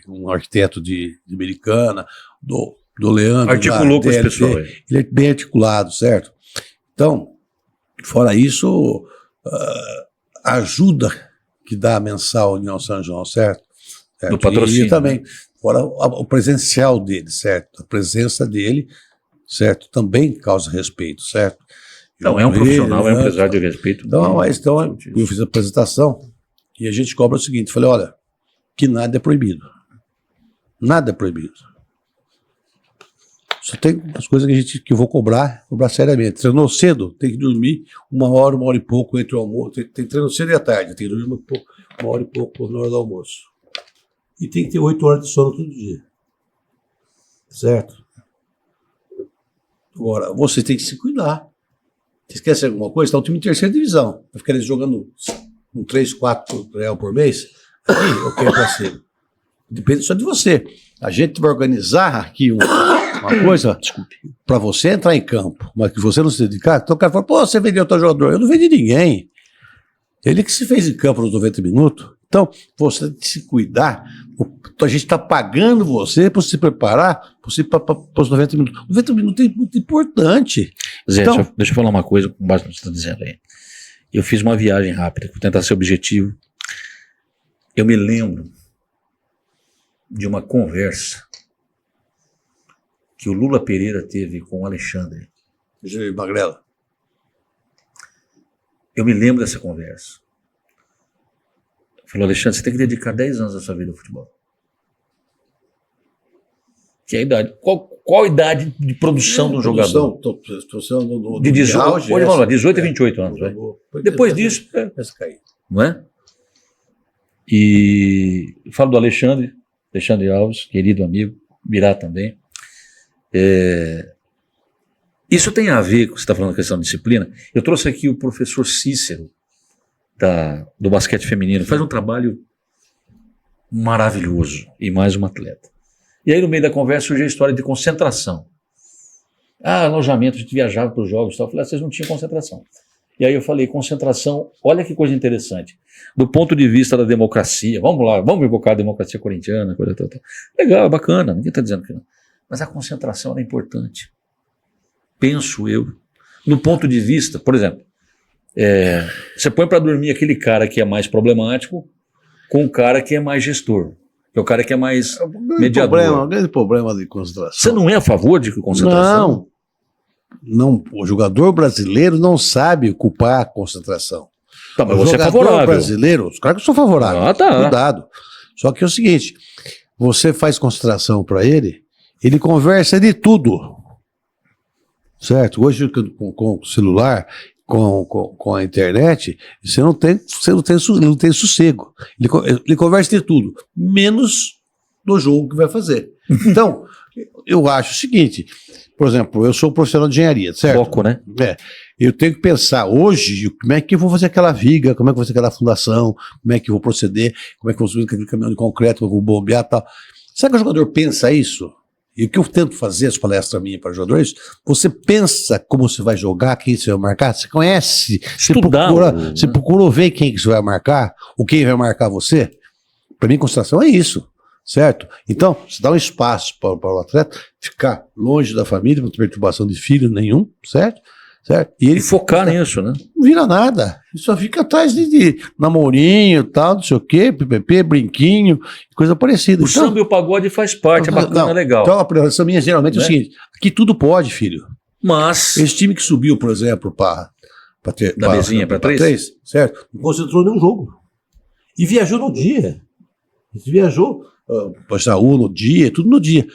um arquiteto de Americana, do Leandro. Articulou com esse pessoal aí. Ele é bem articulado, certo? Então, fora isso, a ajuda que dá a mensal União São João, certo? Do patrocínio. E também, fora o presencial dele, certo? A presença dele, certo? Também causa respeito, certo? Então, é um profissional, é um empresário de respeito. Então, eu fiz a apresentação e a gente cobra o seguinte, falei, olha, que nada é proibido. Nada é proibido. Só tem as coisas que eu vou cobrar seriamente. Treinou cedo, tem que dormir 1 hora e pouco entre o almoço. Tem treino cedo e à tarde, tem que dormir 1 hora e pouco na hora do almoço. E tem que ter 8 horas de sono todo dia. Certo? Agora, você tem que se cuidar. Você esquece alguma coisa? Está um time em 3ª divisão. Vai ficar eles jogando um 3, 4 real por mês? Aqui, ok, parceiro. Depende só de você. A gente vai organizar aqui uma coisa para você entrar em campo, mas que você não se dedicar. Então o cara fala, pô, você vendeu outro jogador. Eu não vendi ninguém. Ele que se fez em campo nos 90 minutos. Então, você se cuidar, a gente está pagando você para se preparar para os 90 minutos. 90 minutos é muito importante. Zé, então, deixa eu falar uma coisa com base no que você está dizendo aí. Eu fiz uma viagem rápida, para tentar ser objetivo. Eu me lembro de uma conversa que o Lula Pereira teve com o Alexandre. Magrela. Eu me lembro dessa conversa. Falou, Alexandre, você tem que dedicar 10 anos da sua vida ao futebol. Que é a idade? Qual a idade de produção do jogador? De 18 a 28 anos. Depois disso, não é? E falo do Alexandre Alves, querido amigo, Birá também. Isso tem a ver com o que você está falando da questão de disciplina. Eu trouxe aqui o professor Cícero, do basquete feminino. Faz um trabalho maravilhoso. E mais um atleta. E aí, no meio da conversa, surgiu a história de concentração. Alojamento, a gente viajava para os jogos e tal. Eu falei, vocês não tinham concentração. E aí eu falei, concentração, olha que coisa interessante. Do ponto de vista da democracia, vamos lá, vamos invocar a democracia corintiana, coisa tal. Legal, bacana, ninguém está dizendo que não. Mas a concentração é importante. Penso eu. No ponto de vista, por exemplo, você põe para dormir aquele cara que é mais problemático com o cara que é mais gestor. Que é o cara que é mais mediador. O grande problema de concentração. Você não é a favor de concentração? Não, o jogador brasileiro não sabe ocupar a concentração. Tá, mas o você é jogador favorável. brasileiro, os caras que são favoráveis, Tá. cuidado. Só que é o seguinte, você faz concentração para ele conversa de tudo. Certo? Hoje com o celular, com a internet, você não tem sossego. Ele conversa de tudo, menos do jogo que vai fazer. Então, eu acho o seguinte, por exemplo, eu sou profissional de engenharia, certo? Foco, né? Eu tenho que pensar hoje como é que eu vou fazer aquela viga, como é que eu vou fazer aquela fundação, como é que eu vou proceder, como é que eu vou subir aquele caminhão de concreto, como é que eu vou bombear e tal. Será que o jogador pensa isso? E o que eu tento fazer, as palestras minhas para jogadores, você pensa como você vai jogar, quem você vai marcar, você conhece, você procura ver quem que você vai marcar, ou quem vai marcar você. Para mim, concentração é isso, certo? Então, você dá um espaço para o atleta ficar longe da família, não ter perturbação de filho nenhum, certo? E ele focar nisso, né? Não vira nada. Ele só fica atrás de namorinho, tal, não sei o quê, PPP, brinquinho, coisa parecida. O samba e o pagode faz parte, é bacana, é legal. Então a preocupação minha geralmente é o seguinte: aqui tudo pode, filho. Mas esse time que subiu, por exemplo, para mesinha, para três, certo? Não concentrou nenhum jogo. E viajou no dia. Viajou para Jaú no dia, tudo no dia.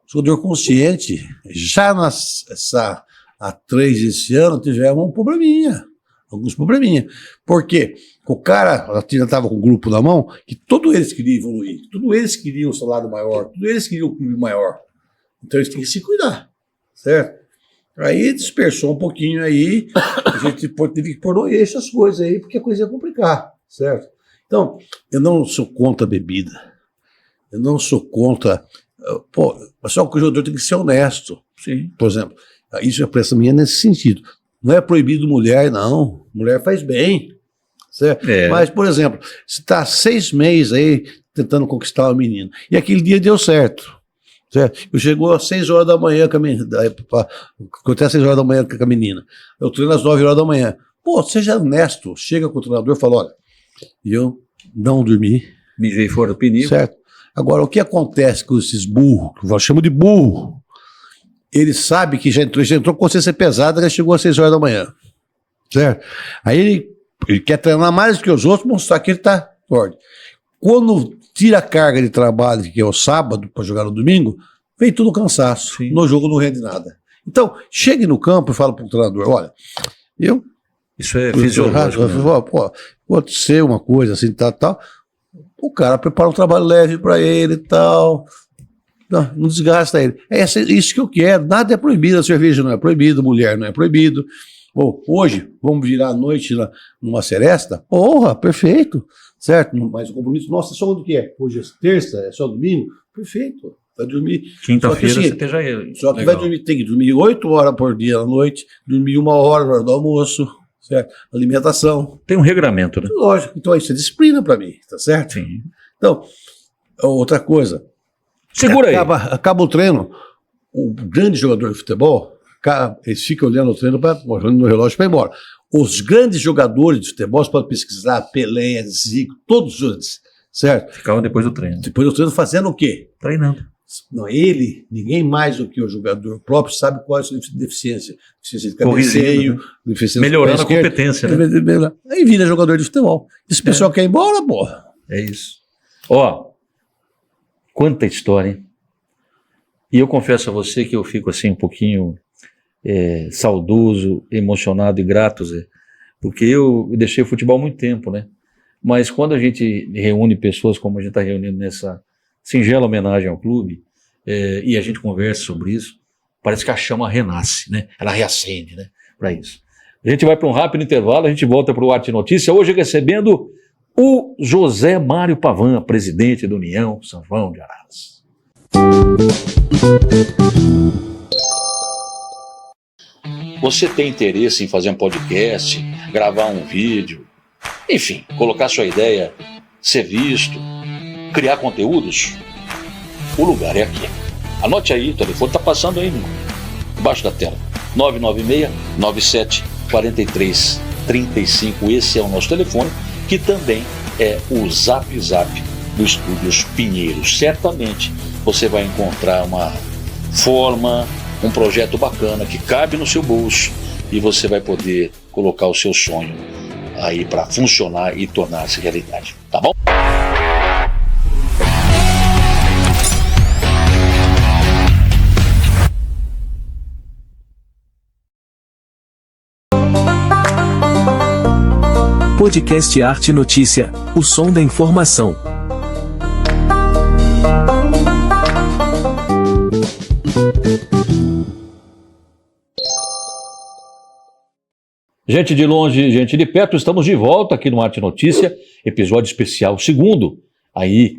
Jogador consciente. Já nessa A3 esse ano tivemos alguns probleminha. Por quê? O cara já estava com o grupo na mão, que todos eles queriam evoluir, todos eles queriam um salário maior, todos eles queriam um clube maior. Então eles têm que se cuidar, certo? Aí dispersou um pouquinho aí, a gente teve que pôr no eixo as coisas aí, porque a coisa ia complicar, certo? Então, eu não sou contra a bebida, eu não sou contra... mas só que o jogador tem que ser honesto. Sim. Por exemplo, isso é a pressão minha nesse sentido. Não é proibido mulher, não. Mulher faz bem. Certo? Mas, por exemplo, você está 6 meses aí tentando conquistar uma menina, e aquele dia deu certo. Certo? Eu chegou às 6 horas da manhã com a menina. Até às 6 horas da manhã com a menina. Eu treino às 9 horas da manhã. Pô, seja honesto. Chega com o treinador e fala: olha, eu não dormi. Mijei fora do pneu. Certo? Agora, o que acontece com esses burros, que eu chamo de burro? Ele sabe que já entrou com consciência pesada, já chegou às 6 horas da manhã. Certo? Aí ele quer treinar mais do que os outros, mostrar que ele está forte. Quando tira a carga de trabalho, que é o sábado, para jogar no domingo, vem tudo cansaço. Sim. No jogo não rende nada. Então, chegue no campo e fala para o treinador: olha, isso é fisiológico. Pode acontecer uma coisa assim, tal. O cara prepara um trabalho leve para ele e tal. Não desgasta ele. É isso que eu quero. Nada é proibido. A cerveja não é proibido, mulher não é proibido. Hoje, vamos virar a noite numa seresta? Porra, perfeito. Certo? Mas o compromisso nosso é só do que é? Hoje é terça, é só domingo? Perfeito. Vai dormir. Quinta-feira você esteja aí. Só que tem que dormir 8 horas por dia à noite, dormir 1 hora na hora do almoço. Certo? Alimentação. Tem um regramento, né? Lógico. Então isso é disciplina para mim, tá certo? Sim. Então, outra coisa. Segura aí. Acaba o treino, o grande jogador de futebol, eles ficam olhando o treino, olhando no relógio para ir embora. Os grandes jogadores de futebol, você pode pesquisar, Pelé, Zico, todos eles, certo? Ficavam depois do treino. Depois do treino fazendo o quê? Treinando. Não, ninguém mais do que o jogador próprio sabe qual é a sua deficiência. Deficiência de cabeceio, né? Deficiência melhorando a competência, né? Aí vira jogador de futebol. Esse pessoal quer ir embora, porra. É isso. Quanta história, hein? E eu confesso a você que eu fico assim um pouquinho saudoso, emocionado e grato, Zé, porque eu deixei o futebol há muito tempo, né? Mas quando a gente reúne pessoas como a gente está reunindo nessa singela homenagem ao clube, e a gente conversa sobre isso, parece que a chama renasce, né? Ela reacende, né? Para isso. A gente vai para um rápido intervalo, a gente volta para o Arte Notícia, hoje recebendo o José Mário Pavan, presidente da União São João de Araras. Você tem interesse em fazer um podcast, gravar um vídeo, enfim, colocar sua ideia, ser visto, criar conteúdos? O lugar é aqui. Anote aí, o telefone está passando aí embaixo da tela. 996-97-43-35. Esse é o nosso telefone, que também é o Zap do Estúdios Pinheiros. Certamente você vai encontrar uma forma, um projeto bacana que cabe no seu bolso e você vai poder colocar o seu sonho aí para funcionar e tornar-se realidade. Tá bom? Podcast Arte Notícia, o som da informação. Gente de longe, gente de perto, estamos de volta aqui no Arte Notícia, episódio especial, segundo, aí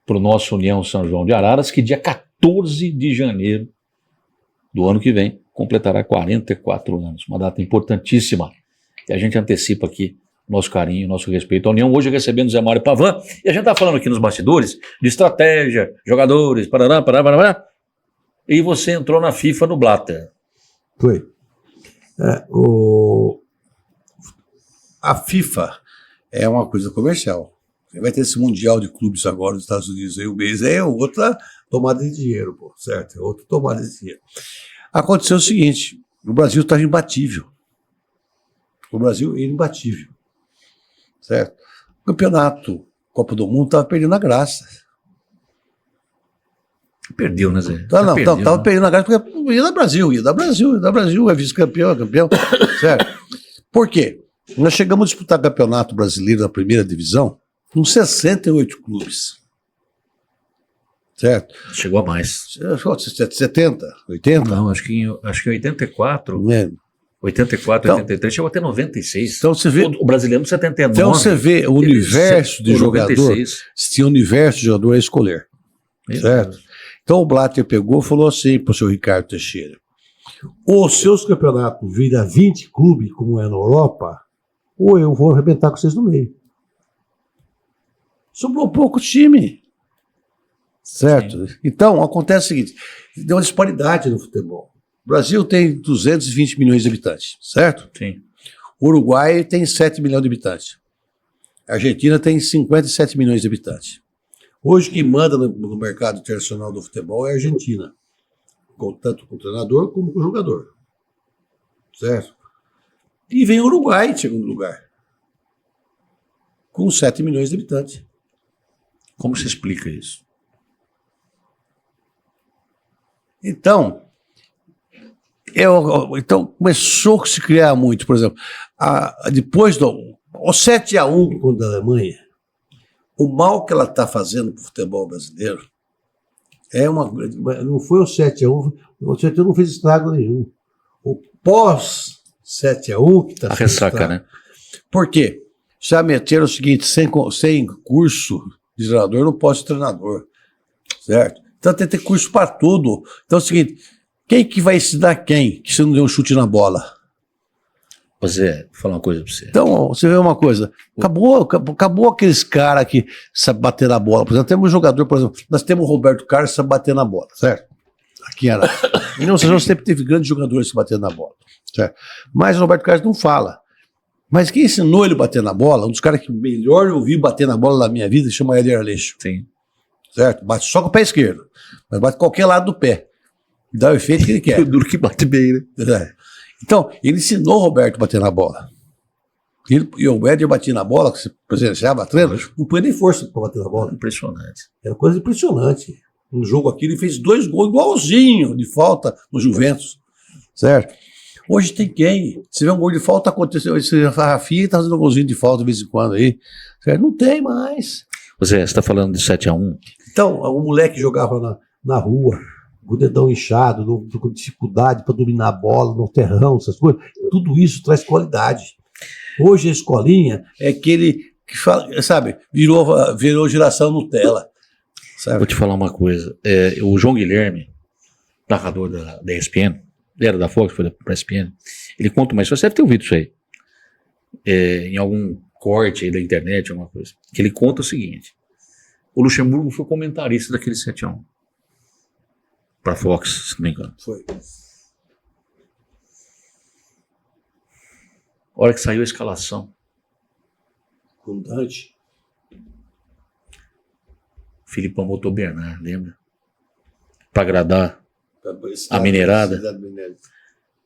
para o nosso União São João de Araras, que dia 14 de janeiro do ano que vem completará 44 anos, uma data importantíssima. E a gente antecipa aqui nosso carinho, nosso respeito à União. Hoje recebendo o Zé Mário Pavan, e a gente está falando aqui nos bastidores de estratégia, jogadores, parará. E você entrou na FIFA no Blatter. Foi. A FIFA é uma coisa comercial. Vai ter esse Mundial de Clubes agora nos Estados Unidos, aí o mês é outra tomada de dinheiro, pô, certo? É outra tomada de dinheiro. Aconteceu o seguinte, o Brasil estava imbatível. O Brasil era imbatível, certo? O campeonato, Copa do Mundo, estava perdendo a graça. Perdeu, né, Zé? Estava perdendo a graça porque ia dar Brasil, é vice-campeão, é campeão, certo? Por quê? Nós chegamos a disputar campeonato brasileiro da primeira divisão com 68 clubes, certo? Chegou a mais. 70, 80? Não, acho que em 84... 84, 83, chegou até 96. Então você vê, o brasileiro 79. Então você vê o universo de jogador, se tinha universo de jogador a escolher, certo? Então o Blatter pegou e falou assim para o seu Ricardo Teixeira: os seus campeonatos viram 20 clubes, como é na Europa, ou eu vou arrebentar com vocês no meio. Sobrou pouco time, certo? Sim. Então acontece o seguinte: deu uma disparidade no futebol. O Brasil tem 220 milhões de habitantes, certo? Sim. O Uruguai tem 7 milhões de habitantes. A Argentina tem 57 milhões de habitantes. Hoje quem manda no mercado internacional do futebol é a Argentina, tanto com o treinador como com o jogador, certo? E vem o Uruguai em segundo lugar, com 7 milhões de habitantes. Como se explica isso? Então começou a se criar muito, por exemplo, depois do 7-1 contra a Alemanha, o mal que ela está fazendo para o futebol brasileiro não foi o 7-1, o 7-1 não fez estrago nenhum. O pós 7-1 que está fazendo ressaca, estrago. Né? Por quê? Já meteram o seguinte: sem curso de treinador não pode ser treinador, certo? Então tem que ter curso para tudo. Então é o seguinte: quem que vai ensinar quem que você não deu um chute na bola? Zé, vou falar uma coisa para você. Então, você vê uma coisa, acabou aqueles caras que sabem bater na bola. Por exemplo, temos um jogador, por exemplo, nós temos o Roberto Carlos que sabe bater na bola, certo? Aqui era. E não, você sempre teve grandes jogadores que bater na bola, certo? Mas o Roberto Carlos não fala. Mas quem ensinou ele a bater na bola, um dos caras que melhor eu vi bater na bola na minha vida, chama Éder Aleixo. Sim. Certo? Bate só com o pé esquerdo, mas bate qualquer lado do pé. Dá o efeito que ele quer. O duro que bate bem, né? Então, ele ensinou o Roberto a bater na bola. E o Éder batia na bola, que você presenciava treino, não põe nem força para bater na bola. Impressionante. Era coisa impressionante. No jogo aqui, ele fez 2 gols igualzinho de falta no Juventus. Certo? Hoje tem quem? Se vê um gol de falta, aconteceu. A Rafinha está fazendo um golzinho de falta de vez em quando aí. Certo? Não tem mais. Zé, você está falando de 7-1. Então, o moleque jogava na rua. o dedão inchado, com dificuldade para dominar a bola no terrão, essas coisas. Tudo isso traz qualidade. Hoje a escolinha é aquele que fala, sabe, virou geração Nutella. Sabe? Vou te falar uma coisa. O João Guilherme, narrador da ESPN, era da Fox, foi para a ESPN, ele conta uma história, você deve ter ouvido isso aí, em algum corte aí da internet, alguma coisa, que ele conta o seguinte: o Luxemburgo foi comentarista daquele 7-1 para a Fox, se não me engano. Foi. A hora que saiu a escalação, Com Dante. o Filipão botou Bernard, lembra? Para agradar a mineirada.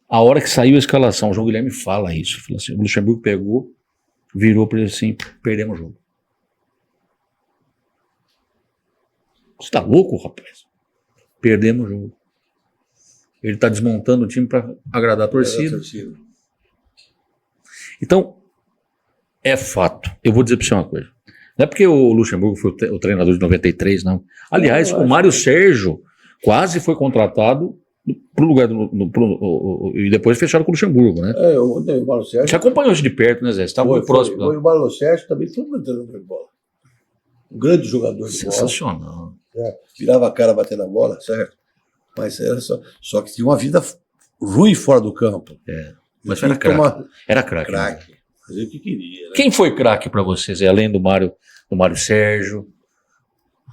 A hora que saiu a escalação, o João Guilherme fala isso. Fala assim, o Luxemburgo pegou, virou para ele assim: perdemos o jogo. Você tá louco, rapaz? Perdemos o jogo. Ele tá desmontando o time para agradar a torcida. Então, é fato. Eu vou dizer para você uma coisa. Não é porque o Luxemburgo foi o treinador de 93, não. Aliás, o Mário Sérgio quase foi contratado pro lugar e depois fecharam com o Luxemburgo, né? O Mário Sérgio. Você acompanhou isso de perto, né, Zé? Você estava muito próximo. Foi o Mário Sérgio também foi um treinador de bola. Um grande jogador de bola. Sensacional. Virava a cara batendo a bola, certo? Mas era só que tinha uma vida ruim fora do campo. Mas era craque. Era craque. Craque. Fazia o que queria. Né? Quem foi craque para você, Zé? Além do Mário Sérgio,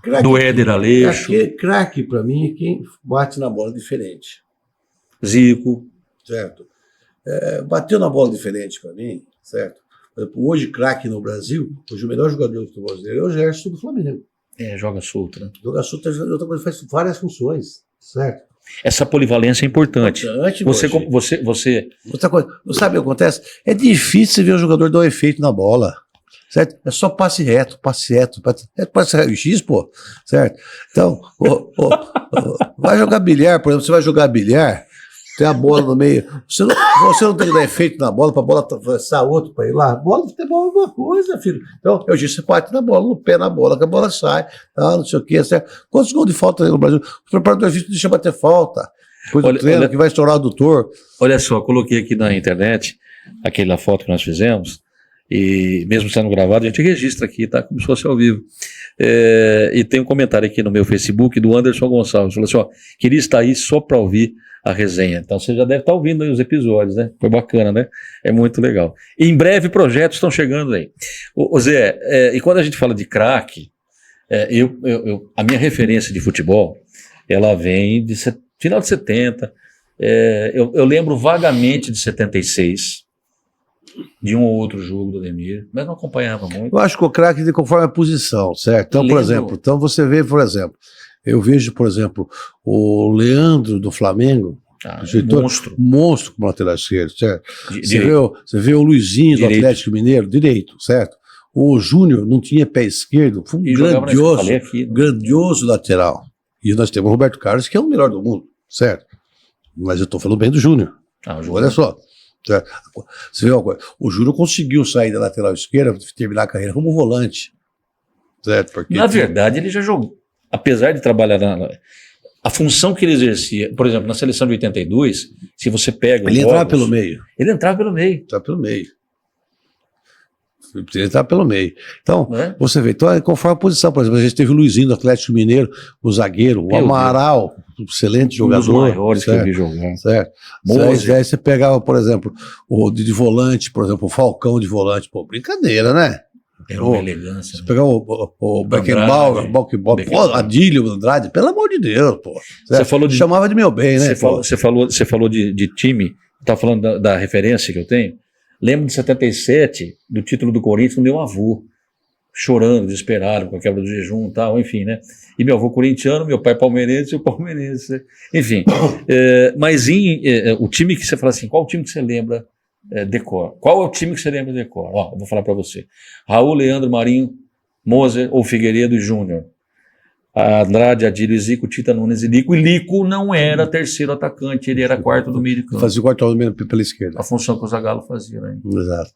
Craque, do Éder Aleixo. Craque, para mim, é quem bate na bola diferente. Zico. Certo? Bateu na bola diferente para mim, certo? Por exemplo, hoje, craque no Brasil, hoje o melhor jogador do futebol brasileiro é o Gerson do Flamengo. Joga solto, né? Joga solto, outra coisa, faz várias funções, certo? Essa polivalência é importante. Você... Outra coisa, não sabe o que acontece? É difícil você ver um jogador dar um efeito na bola, certo? É só passe reto. Passe X, pô, certo? Então, vai jogar bilhar, por exemplo, você vai jogar bilhar, tem a bola no meio, você não tem que dar efeito na bola, para a bola atravessar outro para ir lá. Bola de futebol é uma coisa, filho. Então, eu disse, você bate na bola, no pé na bola, que a bola sai, não sei o que, certo? Quantos gols de falta tem no Brasil? O preparador físico deixa bater falta. Depois do treino que vai estourar o adutor. Olha só, coloquei aqui na internet aquela foto que nós fizemos, e mesmo sendo gravado, a gente registra aqui, tá? Como se fosse ao vivo. E tem um comentário aqui no meu Facebook do Anderson Gonçalves, falou assim, queria estar aí só para ouvir a resenha. Então você já deve estar ouvindo aí os episódios, né? Foi bacana, né? É muito legal. E em breve projetos estão chegando aí. O Zé, e quando a gente fala de craque, a minha referência de futebol, ela vem de final de 70, eu lembro vagamente de 76, de um ou outro jogo do Ademir, mas não acompanhava muito. Eu acho que o craque de conforme a posição, certo? Então, por exemplo, você vê, eu vejo, por exemplo, o Leandro do Flamengo, monstro como lateral esquerdo, certo? Você vê o Luizinho do Atlético Mineiro, direito, certo? O Júnior não tinha pé esquerdo, foi um grandioso lateral. E nós temos o Roberto Carlos, que é o melhor do mundo, certo? Mas eu estou falando bem do Júnior. Olha só. Certo? Você vê uma coisa, o Júnior conseguiu sair da lateral esquerda, terminar a carreira como volante, certo? Porque na verdade, ele já jogou. Apesar de trabalhar a função que ele exercia, por exemplo, na seleção de 82, se você pega... Ele entrava pelo meio. Ele entrava pelo meio. Ele entrava pelo meio. Então, você vê, então, conforme a posição, por exemplo, a gente teve o Luizinho do Atlético Mineiro, o zagueiro, o Amaral, excelente jogador. Um dos maiores que eu vi jogar. Certo. Aí você pegava, por exemplo, o de volante, por exemplo, o Falcão de volante. Pô, brincadeira, né? Era uma elegância. Você pegar o Beckenbauer, Adílio, Andrade, pelo amor de Deus, pô. Você falou chamava de meu bem, né? Você falou de time, tá falando da referência que eu tenho. Lembro de 77, do título do Corinthians, do meu avô, chorando, desesperado, com a quebra do jejum e tal, enfim, né? E meu avô corintiano, meu pai palmeirense e o palmeirense, né? Enfim. Mas o time que você fala assim, qual o time que você lembra decor? Qual é o time que você lembra decor? Eu vou falar para você. Raul, Leandro, Marinho, Moser ou Figueiredo e Júnior. Andrade, Adílio, Zico, Tita, Nunes e Lico. E Lico não era terceiro atacante, ele era quarto do meio de campo. Fazia o quarto do meio pela esquerda. A função que o Zagallo fazia, né? Exato.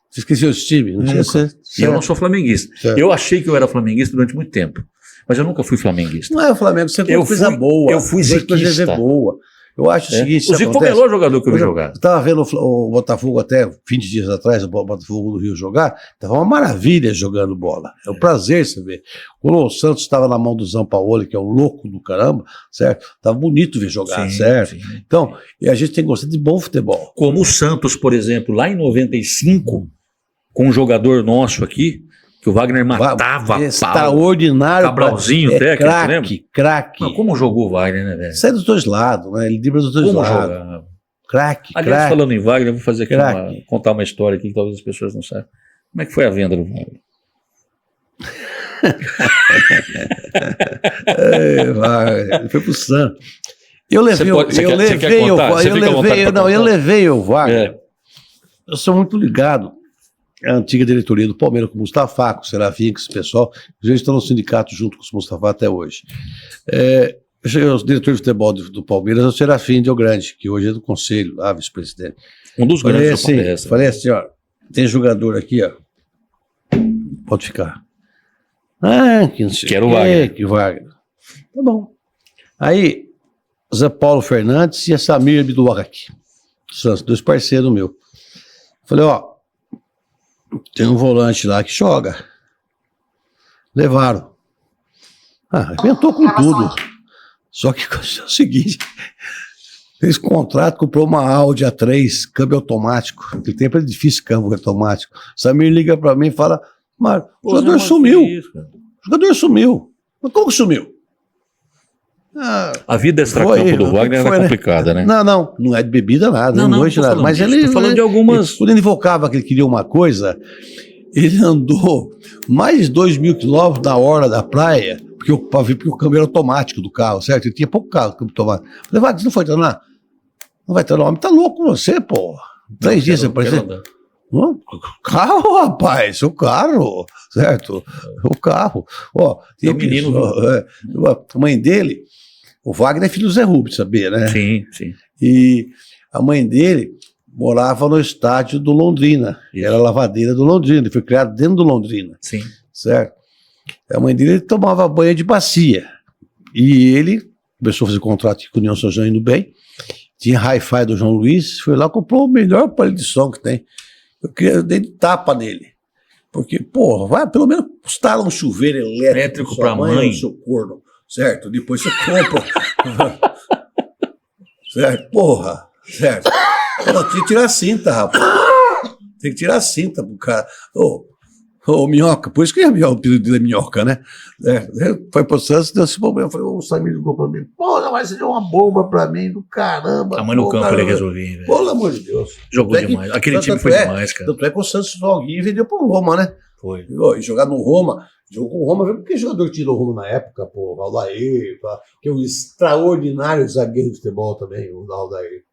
Você esqueceu esse time? Nunca. E eu não sou flamenguista. Certo. Eu achei que eu era flamenguista durante muito tempo. Mas eu nunca fui flamenguista. Não é o Flamengo, você foi Eu coisa fui- boa. eu fui Foi coisa ziquista. boa. Eu acho o seguinte, O sabe Zico o que foi o acontece? melhor jogador que eu vi Eu jogar. estava vendo o Botafogo até 20 dias atrás, o Botafogo do Rio jogar, estava uma maravilha jogando bola. É um prazer você ver. Quando o Santos estava na mão do Zampaoli, que é um louco do caramba, certo? Estava bonito ver jogar, Sim, certo? sim. Então, e a gente tem gostado de bom futebol. Como o Santos, por exemplo, lá em 95, com um jogador nosso aqui, que o Wagner matava a pau. Extraordinário. Cabralzinho, é técnico, lembra? Craque. Mas como jogou o Wagner, né, velho? Sai dos dois lados, né? Ele dribla dos dois Como lados. jogava? Craque, Aliás, craque. falando em Wagner, eu vou fazer aqui Craque. contar uma história aqui que talvez as pessoas não saibam. Como é que foi a venda do Wagner? Ele foi pro Santos. Eu levei, Você quer contar? Você fica à vontade pra eu contar. levei o Wagner. É. Eu sou muito ligado à antiga diretoria do Palmeiras, com o Mustafa, com o Serafim, com esse pessoal. Eles estão no sindicato junto com o Mustafa até hoje. Eu cheguei aos diretores de futebol do Palmeiras, é o Serafim de Grande, que hoje é do conselho, lá, vice-presidente. Um dos Falei grandes do assim, Palmeiras. falei assim, ó, tem jogador aqui, ó, pode ficar. Ah, que não sei Quero o quê, Wagner. que Wagner. Tá bom. Aí, Zé Paulo Fernandes e a Samir Abdulwahak, Santos, dois parceiros meus. Falei, ó, tem um volante lá que joga. Levaram. Arrebentou com tudo. Só que é o seguinte, fez contrato, comprou uma Audi A3, câmbio automático. Naquele tempo era difícil câmbio automático. Samir liga pra mim e fala, Mário, o jogador sumiu. O jogador sumiu. Mas como que sumiu? A vida extra-campo do Wagner era né? complicada, né? Não é de bebida nada, não noite tô nada. falando Mas disso, ele, tô falando de algumas... quando ele invocava que ele queria uma coisa, ele andou mais de 2.000 quilômetros da hora da praia, porque o câmbio era automático do carro, certo? Ele tinha pouco carro, câmbio automático. Falei, Wagner, você não foi treinar? Não vai treinar, homem, tá louco com você, pô. 3 dias você apareceu. O carro, rapaz, o carro, certo? O carro. Ó, É o menino. a mãe dele, o Wagner é filho do Zé Rubens, sabia, né? Sim, sim. E a mãe dele morava no estádio do Londrina, Isso. era lavadeira do Londrina, ele foi criado dentro do Londrina, Sim. certo? A mãe dele tomava banho de bacia, e ele começou a fazer contrato com o União São João indo bem, tinha hi-fi do João Luiz, foi lá, comprou o melhor aparelho de som que tem. Eu dei de tapa nele. Porque, porra, vai pelo menos custar um chuveiro elétrico Pra mãe. no seu corno, certo? Depois você compra. Certo? Porra, certo? Não, tem que tirar a cinta, rapaz. Tem que tirar a cinta pro cara. Ô, Minhoca, por isso que o apelido dele é Minhoca, né? Foi pro Santos, deu esse problema. Eu falei, o Samir ligou pra mim. Porra, mas você deu uma bomba pra mim do caramba. A mãe no campo cara, ele resolvia, velho. pelo amor de Deus. Jogou Tanto é que- demais. Aquele tanto time foi é- demais, cara. Tanto é que o Santos Valguinho vendeu pro Roma, né? Foi. E jogar no Roma, jogou com o Roma, viu? Por que jogador tirou o Roma na época, pô? Valdair, que é um extraordinário zagueiro de futebol também, o Valdair.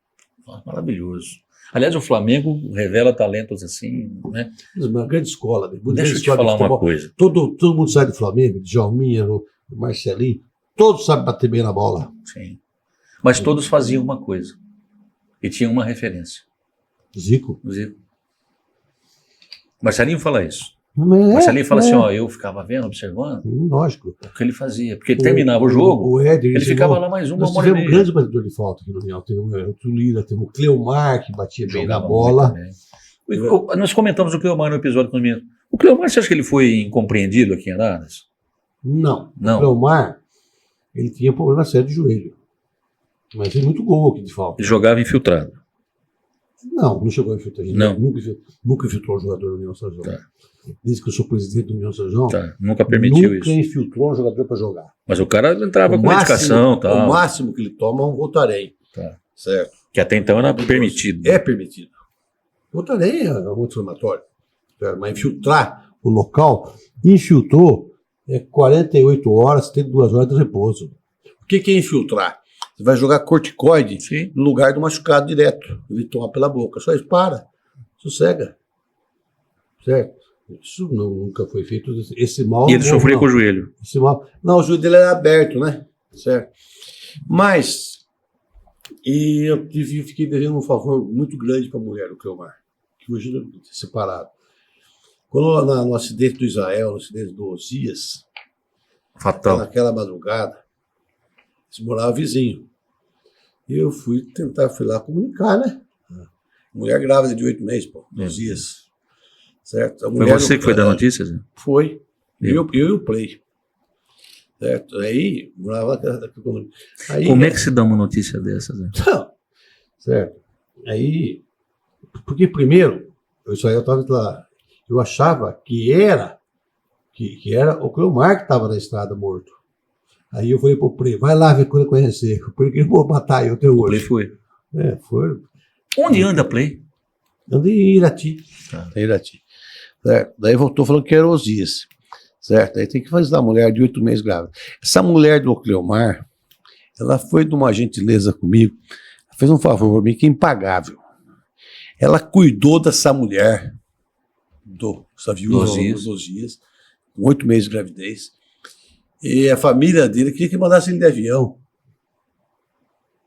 Maravilhoso. Aliás, o Flamengo revela talentos assim, né? Uma grande escola. Deixa eu te falar uma coisa. Todo mundo sai do Flamengo, de Jalminha, Marcelinho, todos sabem bater bem na bola. Sim. Mas todos faziam uma coisa. E tinham uma referência. Zico. O Zico. Marcelinho fala isso. Marcelinho fala assim, ó, eu ficava vendo, observando Lógico. o que ele fazia. Porque ele terminava o jogo, O Éder, ele ficava lá mais uma Nós hora e tivemos um meia. grande batedor de falta aqui no União. Teve o Tulira, teve o Cleomar, que batia bem na Jogava bola. muito bem. Nós comentamos o Cleomar no episódio com os meninos. O Cleomar, você acha que ele foi incompreendido aqui em Araras? Não. Não. O Cleomar, ele tinha problema sério de joelho. Mas tem muito gol aqui de falta. Ele jogava infiltrado. Não chegou a infiltrar. Não. Nunca infiltrou um jogador da União São João. Tá. Desde que eu sou presidente da União São João, Tá, nunca permitiu nunca isso. infiltrou um jogador para jogar. Mas o cara entrava O com medicação e O tal. máximo que ele toma é um Voltaren. Tá. Certo. Que até então era permitido. É permitido. Voltaren é um anti-inflamatório. Certo? Mas infiltrar o local, infiltrou 48 horas, 32 horas de repouso. O que é infiltrar? Você vai jogar corticoide Sim. no lugar do machucado direto. Ele toma pela boca. Só isso, para. Sossega. Certo? Isso nunca foi feito. Esse mal. E ele não- sofria não. com o joelho. Esse mal. Não, o joelho dele era aberto, né? Certo. Mas. E eu fiquei devendo um favor muito grande para a mulher, o Cleomar, que hoje é separado. Quando no acidente do Israel, no acidente do Osias, Fatal. Naquela madrugada, eles moravam vizinho. E eu fui lá comunicar, né? Mulher grávida de 8 meses, pô, 2 dias. Certo? Foi você que foi dar notícias? Foi. Eu e o Play. Certo? Aí, morava aí, Como é que se dá uma notícia dessas? Né? Não. Certo? Aí, porque primeiro, eu estava lá, eu achava que era o Cleomar que estava na estrada morto. Aí eu falei pro Play, vai lá ver quando eu conhecer. Porque eu vou matar eu até hoje. O Play foi. Foi. Onde anda Play? Anda em Irati. Em Irati. Certo? Daí voltou falando que era Osias. Certo? Aí tem que fazer da mulher de 8 meses grávida. Essa mulher do Cleomar, ela foi de uma gentileza comigo, fez um favor por mim que é impagável. Ela cuidou dessa mulher, essa viúva dos Osias, com 8 meses de gravidez, e a família dele queria que mandasse ele de avião.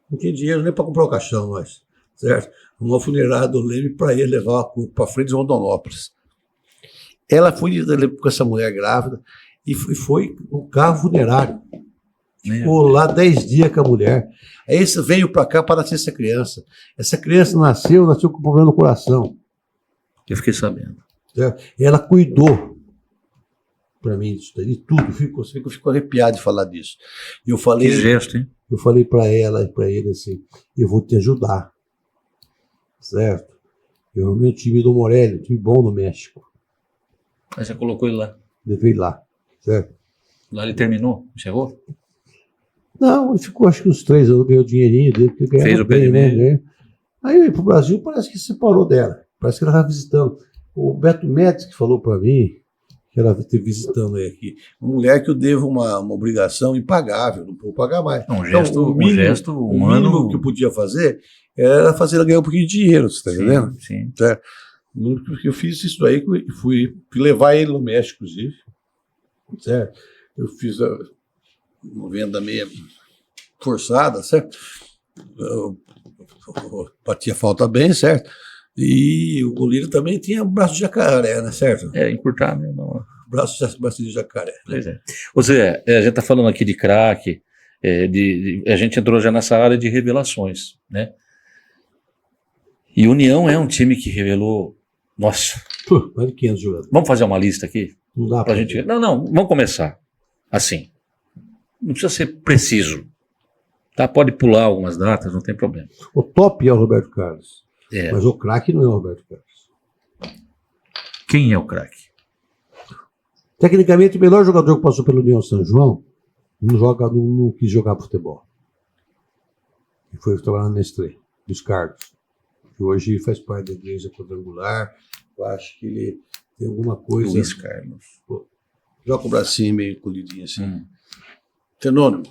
Não tinha dinheiro nem para comprar o caixão, mas, certo? Uma funerária do Leme para ele levar para frente de Rondonópolis. Ela foi com essa mulher grávida e foi no carro funerário. Ficou lá 10 dias com a mulher. Aí veio para cá para nascer essa criança. Essa criança nasceu com problema no coração. Eu fiquei sabendo. Ela cuidou para mim disso daí, tudo. Eu fico arrepiado de falar disso. Eu falei, que gesto, hein? Eu falei para ela e para ele assim, eu vou te ajudar. Certo? Eu arrumei um time do Morelli, um time bom no México. Aí você colocou ele lá? Levei lá, certo? Lá ele terminou? Chegou? Não, ele ficou acho que uns 3 anos, ganhou o dinheirinho dele, porque ganhava fez o bem, PDM. né? Aí veio pro Brasil, parece que se separou dela. Parece que ela estava visitando. O Beto Médici que falou para mim que ela esteve visitando ele aqui. Uma mulher que eu devo uma obrigação impagável, não vou pagar mais. Um gesto, então, um gesto humano. O mínimo que eu podia fazer era fazer ela ganhar um pouquinho de dinheiro, você está entendendo? Sim. Certo? Porque eu fiz isso aí, fui levar ele no México, inclusive. Certo? Eu fiz uma venda meio forçada, certo? Eu batia falta bem, certo? E o goleiro também tinha braço de jacaré, né, certo? Encurtar, né? Não. Braço de jacaré. Pois é. Ô Zé, a gente está falando aqui de craque, a gente entrou já nessa área de revelações, né? E União é um time que revelou. Nossa. Mais de 500 jogadores. Vamos fazer uma lista aqui? Não dá pra gente. Não, vamos começar. Assim. Não precisa ser preciso. Tá? Pode pular algumas datas, não tem problema. O top é o Roberto Carlos. Mas o craque não é o Roberto Carlos. Quem é o craque? Tecnicamente, o melhor jogador que passou pelo União São João não quis jogar futebol. E foi trabalhar na Nestlé, Luiz Carlos. Que hoje faz parte da igreja quadrangular. Eu acho que ele tem alguma coisa. Luiz Carlos. Pô, joga com o bracinho meio encolhidinho assim. Fenômeno.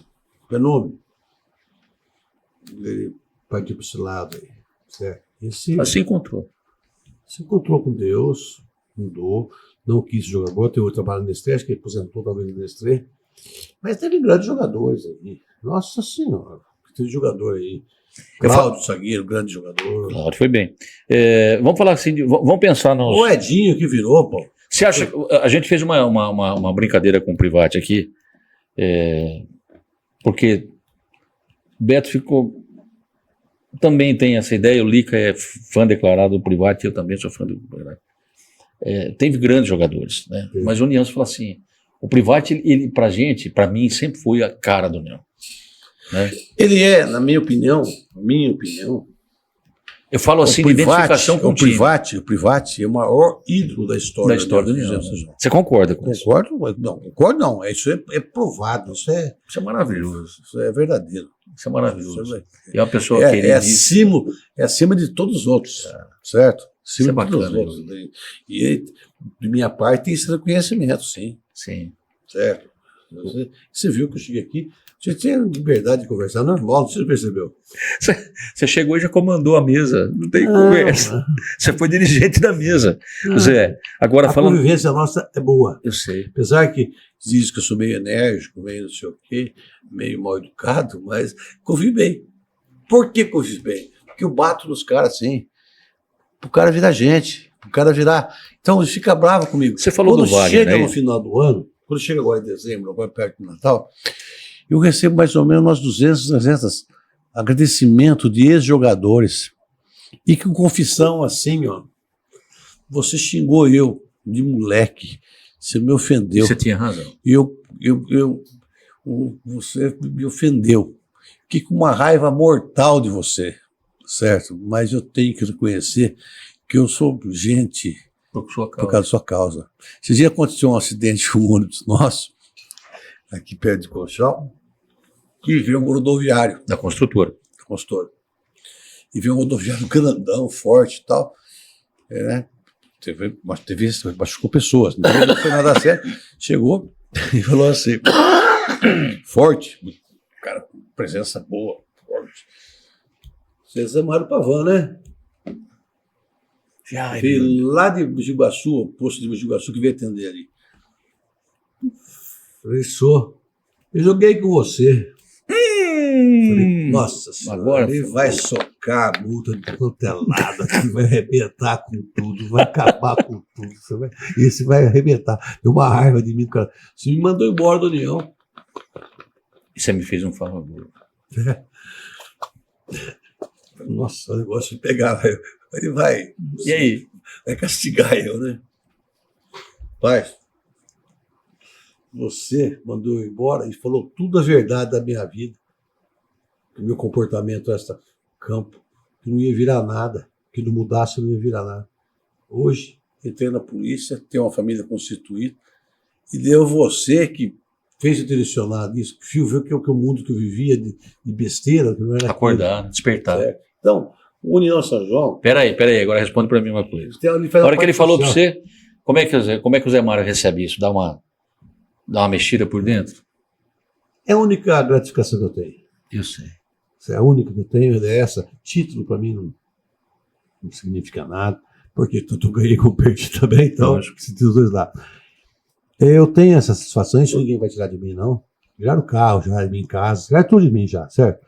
Ele partiu para esse lado aí. Certo? Se encontrou. Se encontrou com Deus, mudou, não quis jogar bola, tem outro trabalho no Nestlé, acho que ele aposentou talvez no Nestlé. Mas teve grandes jogadores aí. Nossa Senhora, teve jogador aí. Cláudio, zagueiro, grande jogador. Cláudio foi bem. Vamos falar assim, vamos pensar nos... O Edinho que virou, pô. Você acha... A gente fez uma brincadeira com o Privati aqui, porque Beto ficou... Também tem essa ideia, o Lica é fã declarado do Privati, eu também sou fã do Privati. Teve grandes jogadores, né? Mas o União, você fala assim, o Privati, ele pra gente, pra mim, sempre foi a cara do União. Né? Ele é, na minha opinião, eu falo assim, de identificação com o time. O Privati é o maior ídolo da história do União. Você concorda com isso? Concordo não. Isso é provado, isso é maravilhoso. Isso é verdadeiro. Isso é maravilhoso. E é uma pessoa querida. É acima de todos os outros, certo? Isso é bacana. Todos os outros. E de minha parte tem esse reconhecimento, sim. Sim. Certo. Você viu que eu cheguei aqui, você tinha liberdade de conversar normal, você percebeu? Você chegou e já comandou a mesa, não tem conversa. Você foi dirigente da mesa. Zé, agora falando... A convivência nossa é boa. Eu sei. Apesar que diz que eu sou meio enérgico, meio não sei o quê, meio mal educado, mas convivo bem. Por que convivo bem? Porque eu bato nos caras assim, pro cara virar gente, pro cara virar... Então ele fica bravo comigo. Você falou quando do Wagner, chega no final do ano, Quando chega agora em dezembro, agora perto do Natal, eu recebo mais ou menos umas 200, 300 agradecimentos de ex-jogadores. E com confissão assim, ó. Você xingou eu de moleque. Você me ofendeu. Você tinha razão. Você me ofendeu. Fiquei com uma raiva mortal de você, certo? Mas eu tenho que reconhecer que eu sou gente Por sua por causa. causa da sua causa. Esses dias aconteceu um acidente com um ônibus nosso, aqui perto de Conchal, que veio um rodoviário, Da construtora. consultor. E veio um rodoviário grandão, forte e tal. Né? Machucou pessoas, não foi nada sério. Chegou e falou assim, forte, cara, com presença boa, forte. Vocês amaram o Pavão, né? Veio lá de Bugiguaçu, o posto de Bugiguaçu que veio atender ali. Falei, sou. Eu joguei com você. Falei, nossa senhora, agora ele vai socar a multa de cantelada, que vai arrebentar com tudo, vai acabar com tudo. Esse vai arrebentar. Deu uma raiva de mim, cara. Você me mandou embora da União. E você me fez um favor. Nossa, o negócio de pegar. Ele vai. E aí? Vai castigar eu, né? Pai, você mandou eu embora e falou tudo a verdade da minha vida. Que o meu comportamento nesse campo, que não ia virar nada, que não mudasse, não ia virar nada. Hoje, entrei na polícia, tenho uma família constituída, e deu você que fez eu direcionar nisso, que viu que o mundo que eu vivia de besteira, que não era Acordar, despertar. aquilo, certo? Então, União São João. Peraí, agora responde pra mim uma coisa. Ele Na hora que ele falou pra você, como é que o Zé Mário recebe isso? Dá uma mexida por dentro? É a única gratificação que eu tenho. Eu sei. É a única que eu tenho, é essa. Título para mim não significa nada, porque tanto eu ganhei como perdi também, então acho que se tem os dois lá. Eu tenho essa satisfação, isso ninguém vai tirar de mim, não. Tiraram o carro, já de mim em casa, tiraram tudo de mim já, certo?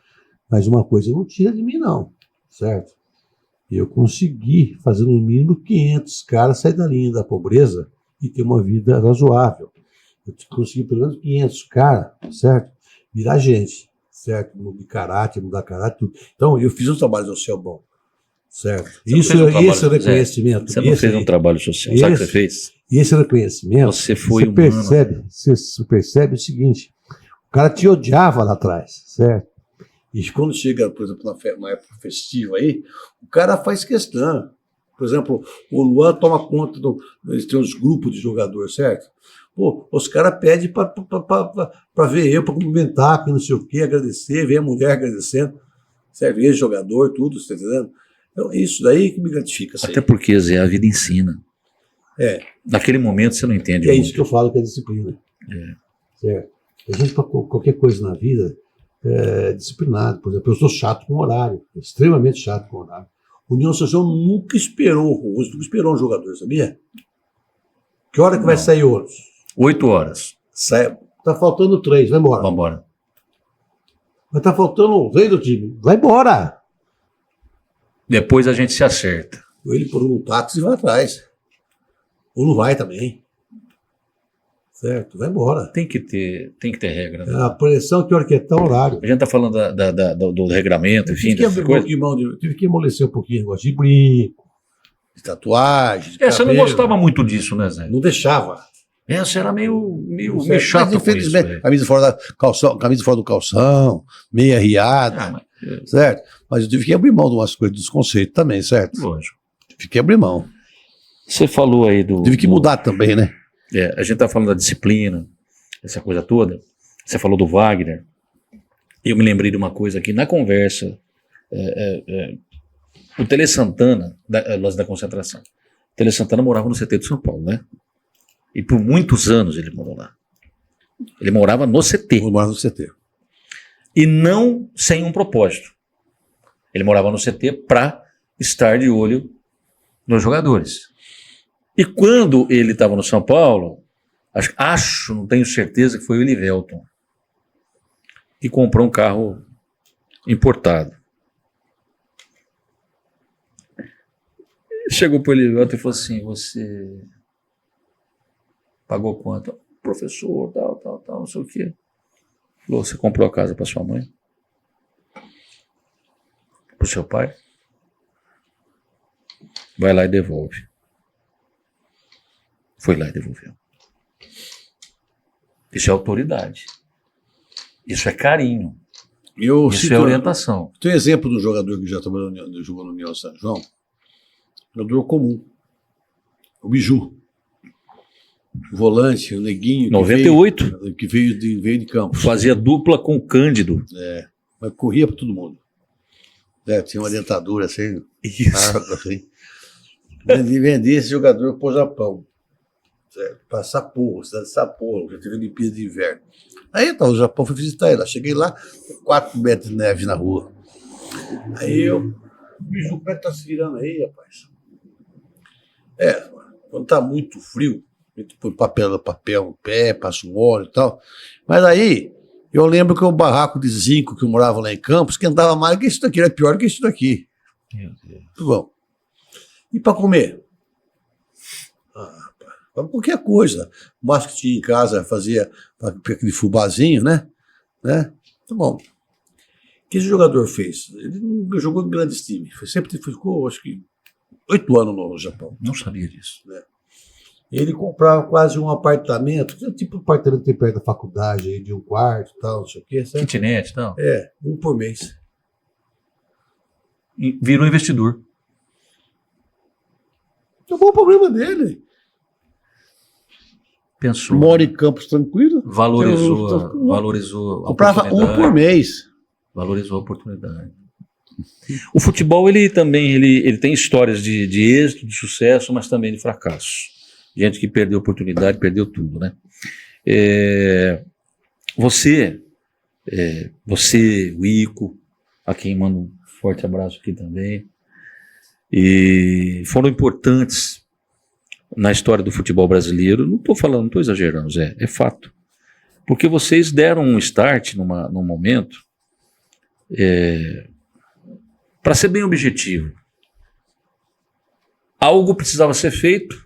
Mas uma coisa não tira de mim, não, certo? Eu consegui fazer no mínimo 500 caras sair da linha da pobreza e ter uma vida razoável. Eu consegui pelo menos 500 caras, certo? Virar gente, certo? Mudar caráter, tudo. Então, eu fiz um trabalho social bom, certo? Isso é o reconhecimento. Você não fez um trabalho social, sabe o que você fez? E esse reconhecimento, Você foi você percebe o seguinte, o cara te odiava lá atrás, certo? E quando chega, por exemplo, numa época festiva aí, o cara faz questão. Por exemplo, o Luan toma conta, eles têm uns grupos de jogadores, certo? Pô, os caras pedem para ver eu, para cumprimentar, que não sei o quê, agradecer, ver a mulher agradecendo, certo? Ex-jogador, tudo, você tá entendendo? Então, isso daí que me gratifica. Até porque, Zé, a vida ensina. É. Naquele momento você não entende. É isso que eu falo que é disciplina. Certo? A gente, para qualquer coisa na vida, é disciplinado. Por exemplo, eu sou chato com horário, extremamente chato com horário. União São João nunca esperou um jogador, sabia? Que hora que vai sair outros? 8 horas. Tá faltando 3, vai embora. Vamos embora. Mas tá faltando 3 do time, vai embora. Depois a gente se acerta. Ou ele por um táxi e vai atrás. Ou não vai também. Certo, vai embora. Tem que ter regra. Né? A pressão que orquestar horário. A gente tá falando do regramento, enfim, dessas coisas. Tive que amolecer um pouquinho o negócio de brinco, de tatuagem. Você não gostava muito disso, né, Zé? Não deixava. Você era meio chato com isso. Camisa fora do calção, meia riada, certo? Mas eu tive que abrir mão de umas coisas, dos conceitos também, certo? Lógico. Tive que abrir mão. Você falou aí Tive que mudar também, né? A gente tá falando da disciplina, essa coisa toda. Você falou do Wagner. Eu me lembrei de uma coisa aqui na conversa. O Tele Santana, da concentração. O Tele Santana morava no CT de São Paulo, né? E por muitos anos ele morou lá. Ele morava no CT. Eu morava no CT. E não sem um propósito. Ele morava no CT para estar de olho nos jogadores. E quando ele estava no São Paulo, não tenho certeza que foi o Elivelton, que comprou um carro importado. Chegou para o Elivelton e falou assim: você pagou quanto? professor, tal, não sei o quê. Falou, você comprou a casa para sua mãe? Para o seu pai? Vai lá e devolve. Foi lá e devolveu. Isso é autoridade. Isso é carinho. Isso é orientação. Tem um exemplo de um jogador que já jogou no União São João. Jogador comum. O Biju. O volante, o Neguinho. 98. Que veio de Campos. Fazia dupla com o Cândido. Mas corria para todo mundo. Tinha uma dentadura assim. Isso. Assim. Vendi esse jogador pro Japão. Para Sapporo, cidade de Sapporo, já teve Olimpíada de Inverno. Aí então, o Japão foi visitar ele. Cheguei lá, 4 metros de neve na rua. Aí o bicho, como é que tá se virando aí, rapaz? Quando tá muito frio, a gente põe papel no pé, passa um óleo e tal. Mas aí, eu lembro que o barraco de zinco que eu morava lá em Campos esquentava mais que isso daqui, era pior que isso daqui. Meu Deus. Tudo bom. E para comer? Qualquer coisa. O máximo que tinha em casa fazia aquele fubazinho, né? Tá bom. O que esse jogador fez? Ele não jogou em grandes times. Ficou, acho que, 8 anos no Japão. Não sabia disso. Ele comprava quase um apartamento, tipo um apartamento que tem perto da faculdade, aí, de um quarto e tal, não sei o quê. Certo? Kitnet e tal. Um por mês. E virou investidor. Acabou o problema dele. Pensou. Mora em Campos tranquilo. Valorizou a comprava oportunidade. Um por mês. Valorizou a oportunidade. O futebol, ele também ele tem histórias de êxito, de sucesso, mas também de fracasso. Gente que perdeu a oportunidade, perdeu tudo, né? Você, o Ico, a quem mando um forte abraço aqui também, e foram importantes na história do futebol brasileiro. Não estou exagerando, Zé, é fato. Porque vocês deram um start num momento, para ser bem objetivo, algo precisava ser feito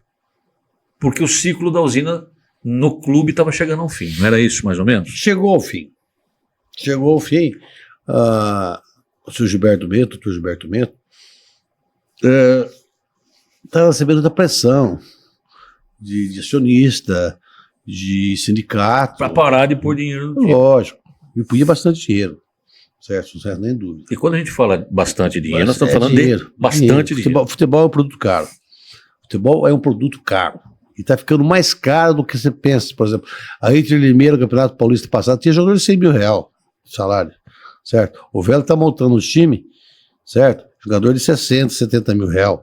porque o ciclo da usina no clube estava chegando ao fim, não era isso mais ou menos? Chegou ao fim. O senhor Gilberto Mento, o doutor Gilberto Mento, estava recebendo muita pressão de acionista, de sindicato. Para parar de pôr dinheiro no time. Lógico. E podia bastante dinheiro. Certo? Não certo, nem dúvida. E quando a gente fala bastante dinheiro, nós estamos falando dinheiro, de bastante dinheiro. Futebol é um produto caro. Futebol é um produto caro. E está ficando mais caro do que você pensa. Por exemplo, a Inter Limeira, o Campeonato Paulista passado, tinha jogador de 100 mil reais de salário. Certo? O Velho está montando um time, certo? Jogador de 60, 70 mil reais.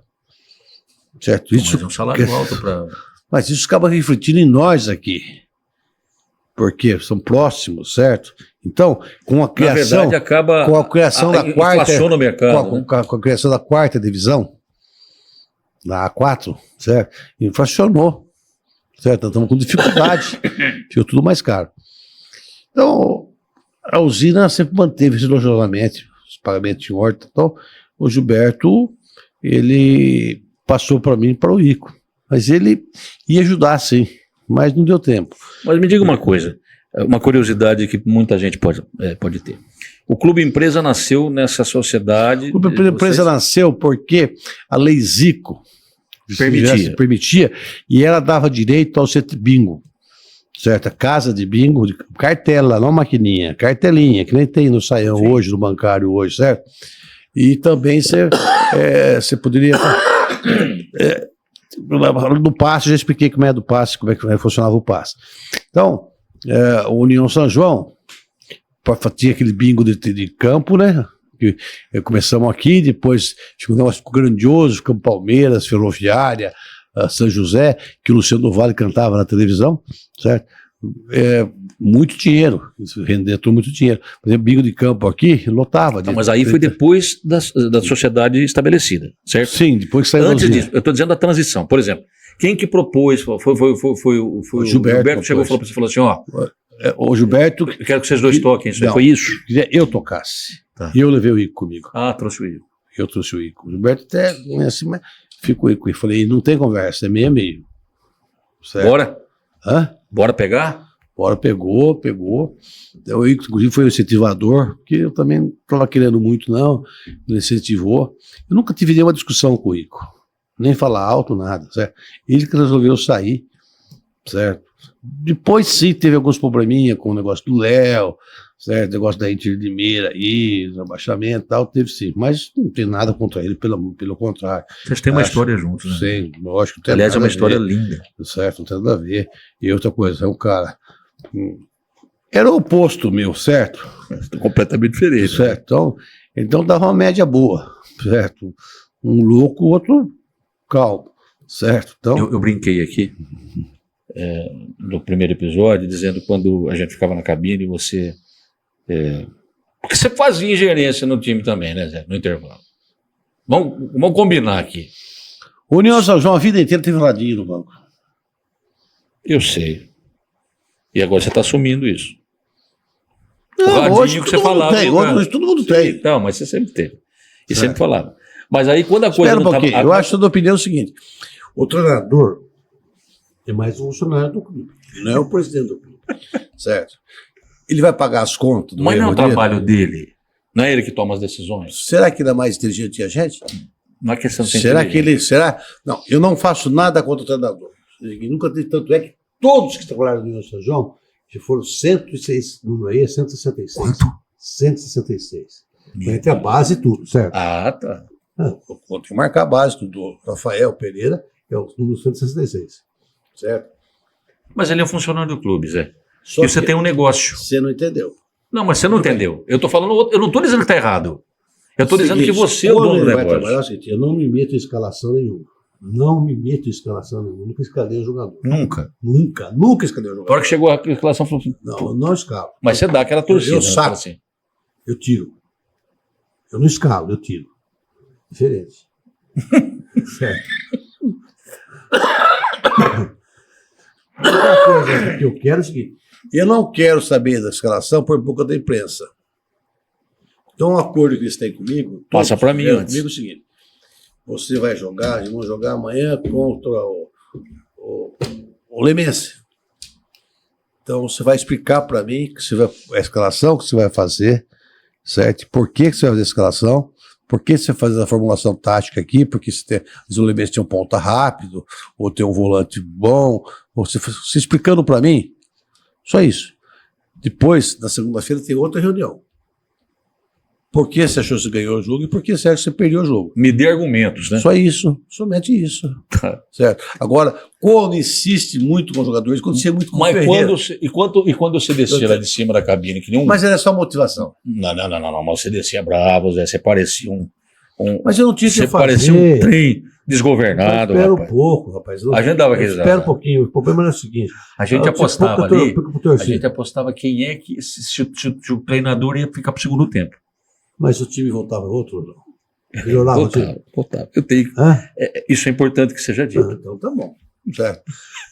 Certo? Mas é um salário alto para... Mas isso acaba refletindo em nós aqui. Porque são próximos, certo? Então, com a criação... Na verdade, acaba... Com a criação da quarta... Inflaciona o mercado, com a criação da quarta divisão, da A4, certo? Inflacionou, certo? Nós estamos com dificuldade. Ficou tudo mais caro. Então, a usina sempre manteve esse lojalmente, os pagamentos em horta. Então, o Gilberto, ele passou para mim e para o Ico. Mas ele ia ajudar, sim. Mas não deu tempo. Mas me diga uma coisa, uma curiosidade que muita gente pode ter. O Clube Empresa nasceu nessa sociedade... O Clube Empresa nasceu porque a Lei Zico permitia e ela dava direito ao centro bingo, certo? A casa de bingo, de cartela, não maquininha, cartelinha, que nem tem no Saião hoje, no bancário hoje, certo? E também você poderia... do passe, já expliquei como é do passe, como é que funcionava o passe. Então, o União São João tinha aquele bingo de campo, né? Que começamos aqui, depois ficou um negócio grandioso, ficamos Palmeiras, Ferroviária, São José, que o Luciano do Vale cantava na televisão, certo? Muito dinheiro, isso rendeu muito dinheiro. Por exemplo, bingo de campo aqui, lotava. Mas aí foi depois da sociedade estabelecida, certo? Sim, depois que saiu. Antes disso, eu estou dizendo da transição. Por exemplo, quem que propôs, foi o Gilberto chegou e falou para você, falou assim, ó... O Gilberto... Eu quero que vocês dois toquem, isso foi isso? Eu tocasse. Tá. E eu levei o Ico comigo. Trouxe o Ico. Eu trouxe o Ico. O Gilberto até, assim, mas ficou Ico. E falei, não tem conversa, é meio a meio. Certo? Bora? Hã? Bora pegar? Bora, pegou. Eu, inclusive, foi o incentivador, porque eu também não estava querendo muito, não. Ele incentivou. Eu nunca tive nenhuma discussão com o Ico. Nem falar alto, nada, certo? Ele que resolveu sair, certo? Depois, sim, teve alguns probleminha com o negócio do Léo, certo? O negócio da Inter de Limeira aí, abaixamento e tal, teve sim. Mas não tem nada contra ele, pelo contrário. Vocês têm uma história juntos, né? Sim, lógico. Tem Aliás, é nada uma a história ver, linda. certo? Não tem nada a ver. E outra coisa, é um cara... Era o oposto meu, certo? Completamente diferente. Certo. Então dava uma média boa, certo? Um louco, o outro calmo, certo? Então, Eu brinquei aqui no primeiro episódio, dizendo quando a gente ficava na cabine e você... porque você fazia ingerência no time também, né, Zé? No intervalo. Vamos combinar aqui. o União São João a vida inteira teve ladinho no banco. Eu sei. E agora você está assumindo isso. Não, radinho hoje que você todo mundo falava, tem, né? hoje todo mundo tem. Não, mas você sempre teve. E Certo. sempre falava. Mas aí quando a coisa Espera um não pouquinho, tava... eu acho que a tua opinião é o seguinte, o treinador é mais um funcionário do clube, não é o presidente do clube, certo? Ele vai pagar as contas do Mas não é o erro dele? trabalho dele. Não é ele que toma as decisões. Será que ele é mais inteligente que a gente? Não é questão de ser Será que inteligente. ele... Será? Não, eu não faço nada contra o treinador. E nunca teve, tanto é que todos que trabalharam no União São João já foram 106, número aí é 166. Quanto? 166. Entre a base e tudo, certo? Ah, tá. Eu tenho que marcar a base do Rafael Pereira, que é o número 166. Certo? Mas ele é um funcionário do clube, Zé. Só E você que tem um negócio. você não entendeu. Não, mas você não entendeu. Eu tô falando outro. Eu não tô dizendo que tá errado. Eu tô dizendo que Seguinte, você é o quando dono do ele vai trabalhar, é negócio. o seguinte, eu não me meto em escalação nenhuma. Não me meto em escalação nenhuma. Nunca escalei o jogador. Nunca. Nunca escalei o Na hora jogador. que chegou a escalação, falou assim, Não, eu não escalo. mas você dá aquela torcida. Eu né? saco. Fala assim, Eu tiro. Eu não escalo, eu tiro. Diferente. Certo. Outra coisa que eu quero é o seguinte: eu não quero saber da escalação por boca da imprensa. Então, um acordo que eles têm comigo. Passa todos pra mim fizeram antes. Comigo é o seguinte: você vai jogar, e vamos jogar amanhã contra o Lemense. Então, você vai explicar para mim que a escalação que você vai fazer, certo? Por que você vai fazer a escalação? Por que você vai fazer a formulação tática aqui? Porque o Lemense tem um ponta rápido, ou tem um volante bom, ou você explicando para mim, só isso. Depois, na segunda-feira, tem outra reunião. Por que você achou que você ganhou o jogo e por que você acha que você perdeu o jogo? me dê argumentos, né? Só isso, somente isso. Tá. Certo? Agora, quando insiste muito com os jogadores, quando você é muito com o Mas Ferreira, quando você descia lá de cima da cabine, que nem um... mas era só motivação. Não, mas você descia bravo, Zé, você parecia Mas eu não tinha que você fazer. parecia um trem desgovernado, Espera um rapaz. pouco, rapaz. A gente dava risada. Espera um pouquinho. O problema era o seguinte. A gente Você apostava pouco ali, pro torcida. a gente apostava quem é que, se o treinador ia ficar pro segundo tempo. Mas o time voltava outro ou não? Melhorava o time? Voltava. Eu tenho, Hã? isso é importante que seja dito. Então tá bom. Certo.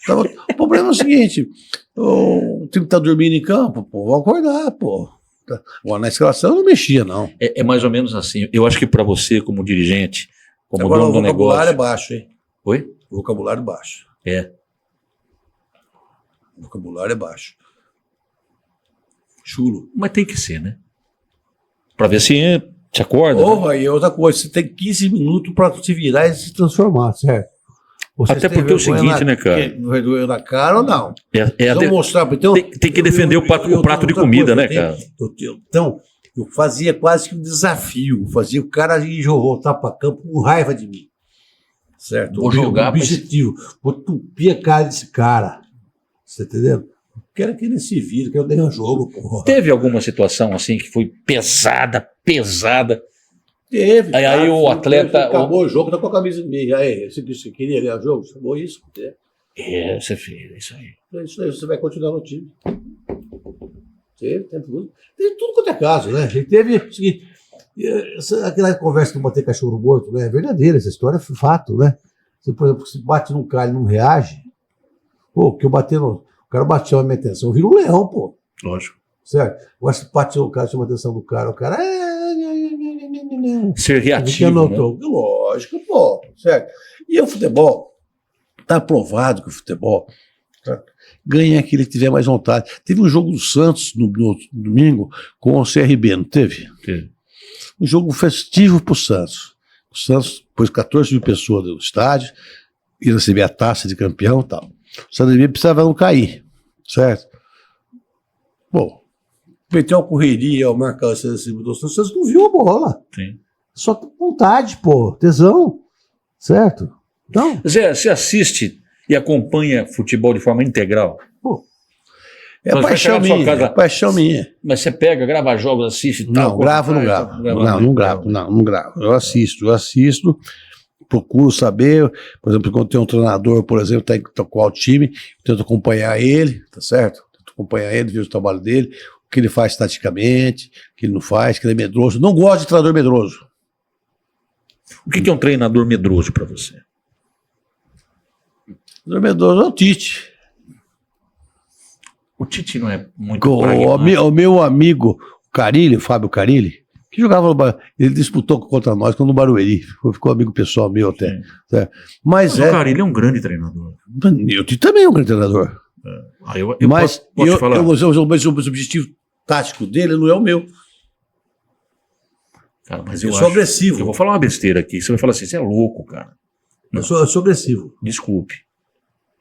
Então, o problema é o seguinte: o time tá dormindo em campo, pô, vão acordar, pô. Agora, na escalação eu não mexia, não. É mais ou menos assim. Eu acho que para você, como dirigente, como Agora, dono o do vocabulário negócio... é baixo, hein? Oi? O vocabulário é baixo. É. O vocabulário é baixo. Chulo. Mas tem que ser, né? Para ver se te acorda. né? Porra, e outra coisa, você tem 15 minutos para se virar e se transformar, certo? Vocês Até têm porque é o vergonha seguinte, né, cara? Vergonha na cara ou não? É Mostrar, então, tem que defender o prato de outra comida, coisa, né, cara? Então, eu fazia quase que um desafio. Eu fazia o cara ir voltar para campo com raiva de mim. Certo? Vou jogar, o objetivo. Vou tupir a cara desse cara. Você tá entendendo? Eu quero que ele se vire, quero ganhar jogo, porra. Teve alguma situação assim que foi pesada? Teve. Aí o atleta- Acabou o jogo, tá com a camisa meia. Aí, você queria ganhar o jogo? Acabou isso. Você fez, é isso aí. Isso aí você vai continuar no time. Teve tudo. Teve tudo quanto é caso, né? E teve o seguinte: aquela conversa que eu botei cachorro morto, né? É verdadeira, essa história é fato, né? Você, por exemplo, se bate num cara e não reage, pô, que eu bati no. O cara bateu a minha atenção, eu viro um leão, pô. Lógico. Certo? Agora se bateu o cara, chama a atenção do cara, o cara. Ser reativo, né? Lógico, pô. Certo? E o futebol, tá provado que o futebol Ganha aquele que tiver mais vontade. Teve um jogo do Santos no domingo com o CRB, não teve? Teve. Um jogo festivo pro Santos. O Santos pôs 14 mil pessoas no estádio, ia receber a taça de campeão e tal. O Santos precisava não cair, certo? Bom, meteu uma correria, uma marcação acima do Santos, o Santos não viu a bola. Sim. Só vontade, pô, tesão, certo? Então, Você assiste e acompanha futebol de forma integral? é Mas vai paixão chegar na sua minha, casa- é paixão minha. Mas você pega, grava jogos, assiste Não, gravo, não gravo. Não gravo. Eu assisto, procuro saber, por exemplo, quando tem um treinador, por exemplo, tá em qual time, tento acompanhar ele, tá certo? Tento acompanhar ele, ver o trabalho dele, o que ele faz taticamente, o que ele não faz, que ele é medroso. Não gosto de treinador medroso. O que é um treinador medroso para você? Treinador medroso é o Tite. O Tite não é muito O meu amigo o Carilli, Fábio Carilli, que jogava no Barueri, ele disputou contra nós quando no Barueri, ficou amigo pessoal meu até. Certo? Mas o cara, ele é um grande treinador. o Tite também é um grande treinador. Eu Mas posso te falar. o objetivo tático dele não é o meu. Cara, mas Eu eu sou acho- agressivo. Eu vou falar uma besteira aqui. Você vai falar assim, você é louco, cara. Eu sou agressivo. Desculpe.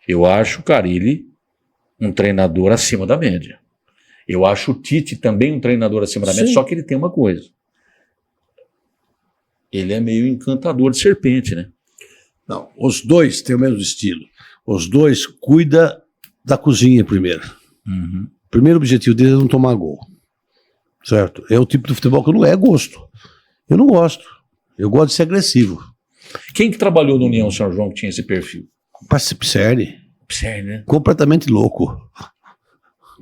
Eu acho o Carilli um treinador acima da média. Eu acho o Tite também um treinador acima da média, Sim. só que ele tem uma coisa. Ele é meio encantador de serpente, né? Não, os dois têm o mesmo estilo. Os dois cuidam da cozinha primeiro. Uhum. O primeiro objetivo deles é não tomar gol. Certo? É o tipo de futebol que eu não é gosto. Eu não gosto. Eu gosto de ser agressivo. Quem que trabalhou no União São João que tinha esse perfil? Sério, Sério, né? completamente louco.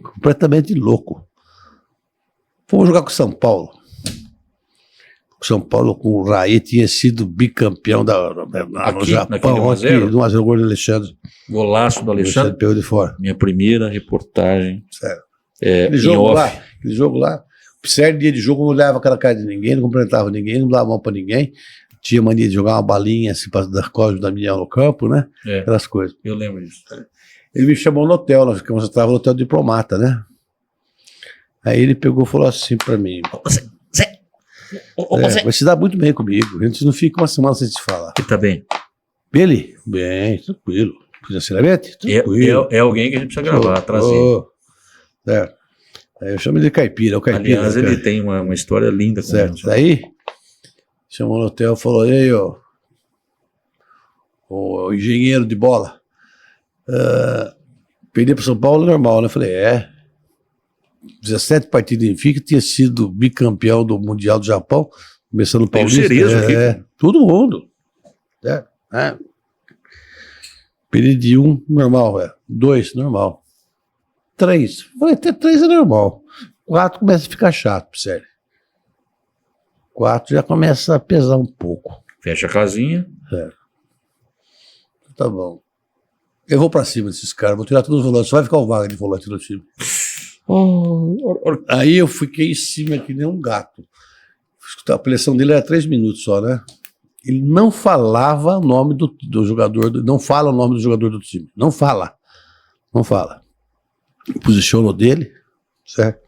Completamente louco. Fomos jogar com o São Paulo. O São Paulo com o Raí tinha sido bicampeão no Aqui, Japão. naquele 1 a 0? Aqui, 1x0, gol do Alexandre. Golaço do Alexandre. Pegou de fora. Minha primeira reportagem. Sério. É, Aquele em jogo off. lá, o sério dia de jogo não olhava aquela cara de ninguém, não cumprimentava ninguém, não dava mão pra ninguém. Tinha mania de jogar uma balinha assim pra dar cosmo da minha no campo, né? É, Aquelas coisas. eu lembro disso. Ele me chamou no hotel, nós ficamos, eu estava no hotel Diplomata, né? Aí ele pegou e falou assim pra mim: Você vai se dar muito bem comigo, a gente não fica uma semana sem se falar. tá bem. Ele? Bem, tranquilo. Financeiramente? Tranquilo. É alguém que a gente precisa gravar, trazer. Certo. Aí eu chamo ele de caipira, é o caipira. Aliás, né, ele cara? tem uma história linda com Certo. isso. Daí, chamou no hotel e falou: ei, o engenheiro de bola, perder para São Paulo é normal, né? Eu falei: 17 partidas em FIC, tinha sido bicampeão do Mundial do Japão, começando no Tem o Paulista. Cerezo aqui. Todo mundo. Perder de 1, normal, 2, normal. 3, falei, até 3 é normal. 4 começa a ficar chato, sério. 4 já começa a pesar um pouco. Fecha a casinha. Tá bom. Eu vou pra cima desses caras, vou tirar todos os volantes, só vai ficar o Wagner de volante no time. Aí eu fiquei em cima que nem um gato. A preleção dele era 3 minutos só, né? Ele não falava o nome do jogador, não fala o nome do jogador do time. Não fala. Não fala. Posicionou dele, certo?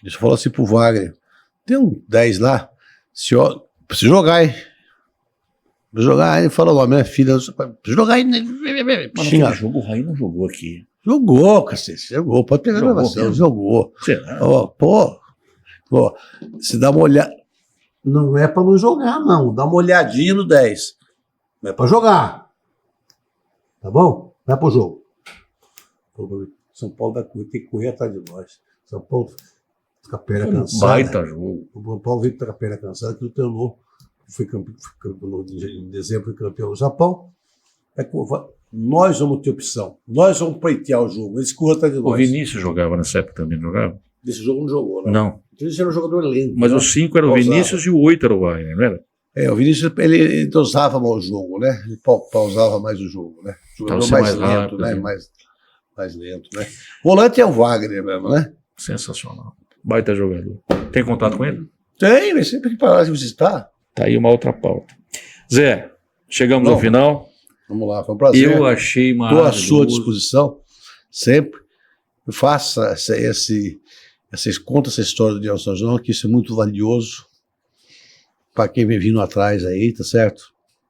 Ele falou assim pro Wagner: tem um 10 lá, precisa jogar, hein? Precisa jogar, ele falou: minha filha, precisa jogar aí. Mas naquele jogo o Raí não jogou aqui. Jogou, cacete, jogou. Pode pegar a Jogou gravação, mesmo? jogou. Será? Pô, se dá uma olhada. Não é pra não jogar, não. Dá uma olhadinha no 10. Não é pra jogar. Tá bom? Não é pro jogo. São Paulo vai ter que correr atrás de nós. São Paulo fica com a perna cansada. Baita jogo. O São Paulo veio com a perna cansada, que o treinou. Foi campeão, em dezembro, foi campeão no Japão. Nós vamos ter opção. Nós vamos pleitear o jogo. Eles correm atrás de O nós. Vinícius jogava nessa época também, não jogava? Desse jogo não jogou, né? Não. O Vinícius era um jogador lento. Mas né? o 5 era o Pausava. Vinícius e o 8 era o Wagner, não era? O Vinícius, ele dosava mais o jogo, né? Ele pausava mais o jogo, né? Jogador ser mais mais lento, rápido, né? né? Mais lento, né? Volante é o Wagner mesmo, né? Sensacional. Baita jogador. Tem contato com ele? Tem, mas sempre que parar de visitar. Tá aí uma outra pauta. Zé, chegamos Bom. ao final. Vamos lá, foi um prazer. Eu achei Estou à maravilhoso. sua disposição, sempre. Faça conta essa história do União São João, que isso é muito valioso para quem vem vindo atrás aí, tá certo?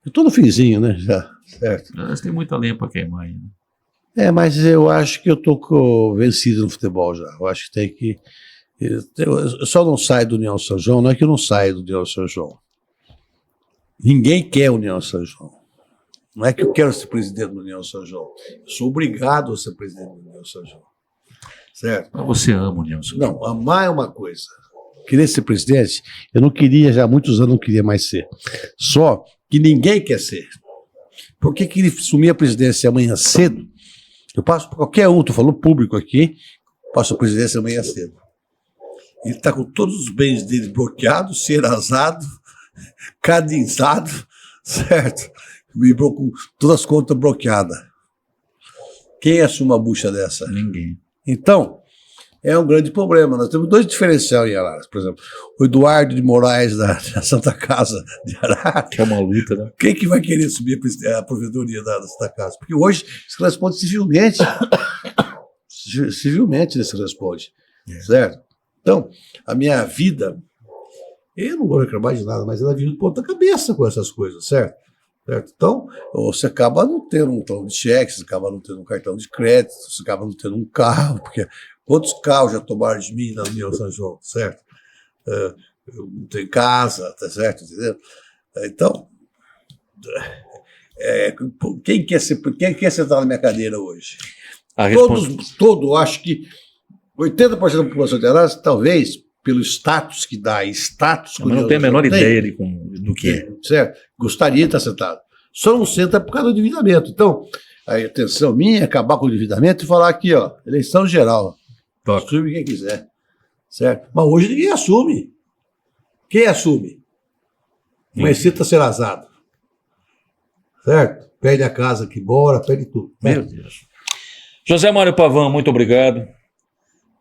Eu estou no finzinho, né? Já, certo? Mas tem muita lenha para queimar ainda. Mas eu acho que eu estou vencido no futebol já. Eu acho que tem que. Eu só não saio do União São João, não é que eu não saio do União São João. Ninguém quer União São João. Não é que eu quero ser presidente do União São João. Eu sou obrigado a ser presidente do União São João. Certo? Mas você ama o União São João. Não, amar é uma coisa. Querer ser presidente, eu não queria, já há muitos anos não queria mais ser. Só que ninguém quer ser. Por que ele assumir a presidência amanhã cedo? Eu passo para qualquer um, estou falando público aqui, passo a presidência amanhã cedo. Ele está com todos os bens dele bloqueados, cerazado, cadinzado, certo? E com todas as contas bloqueadas. Quem assume uma bucha dessa? Ninguém. Então, é um grande problema. Nós temos dois diferenciais em Araras. Por exemplo, o Eduardo de Moraes da Santa Casa de Araras. Que é uma luta, né? Quem que vai querer subir a provedoria da Santa Casa? Porque hoje se responde civilmente. Civilmente se responde. Certo? Então, a minha vida, eu não vou reclamar de nada, mas ela vive de ponta cabeça com essas coisas, certo? Então, você acaba não tendo um talão de cheque, você acaba não tendo um cartão de crédito, você acaba não tendo um carro, porque quantos carros já tomaram de mim na União São João, certo? Eu não tenho casa, tá certo? Entendeu? Então, quem quer sentar na minha cadeira hoje? Eu acho que 80% da população de Araras, talvez, pelo status que dá, status... Mas não tem a menor ideia do que é. Certo? Gostaria de estar sentado. Só não senta por causa do endividamento. Então, a intenção minha é acabar com o endividamento e falar aqui, ó, eleição geral. Assume quem quiser. Certo? Mas hoje ninguém assume. Quem assume? Mas você está cerazado. Certo? Perde a casa que mora, perde tudo. Meu Deus. José Mário Pavan, muito obrigado.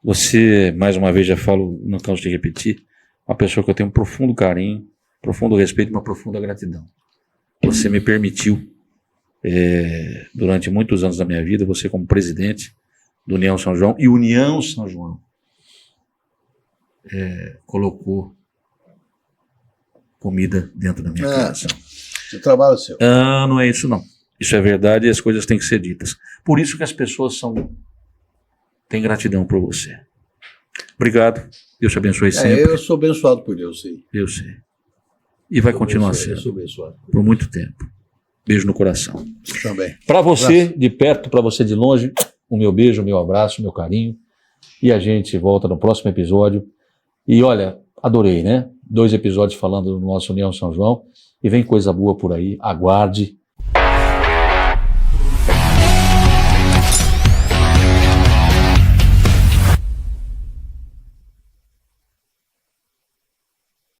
Você, mais uma vez, já falo, não canso de repetir, uma pessoa que eu tenho um profundo carinho, profundo respeito e uma profunda gratidão. Você me permitiu, durante muitos anos da minha vida, você como presidente do União São João, e União São João colocou comida dentro da minha casa. O trabalho é seu. Não é isso não. Isso é verdade e as coisas têm que ser ditas. Por isso que as pessoas têm gratidão por você. Obrigado. Deus te abençoe sempre. Eu sou abençoado por Deus, sim. Eu sei. E vai continuar sendo. Eu sou abençoado. Por muito tempo. Beijo no coração. Também. Para você de perto, para você de longe, o meu beijo, o meu abraço, o meu carinho. E a gente volta no próximo episódio. E olha, adorei, né? 2 episódios falando do nosso União São João. E vem coisa boa por aí. Aguarde.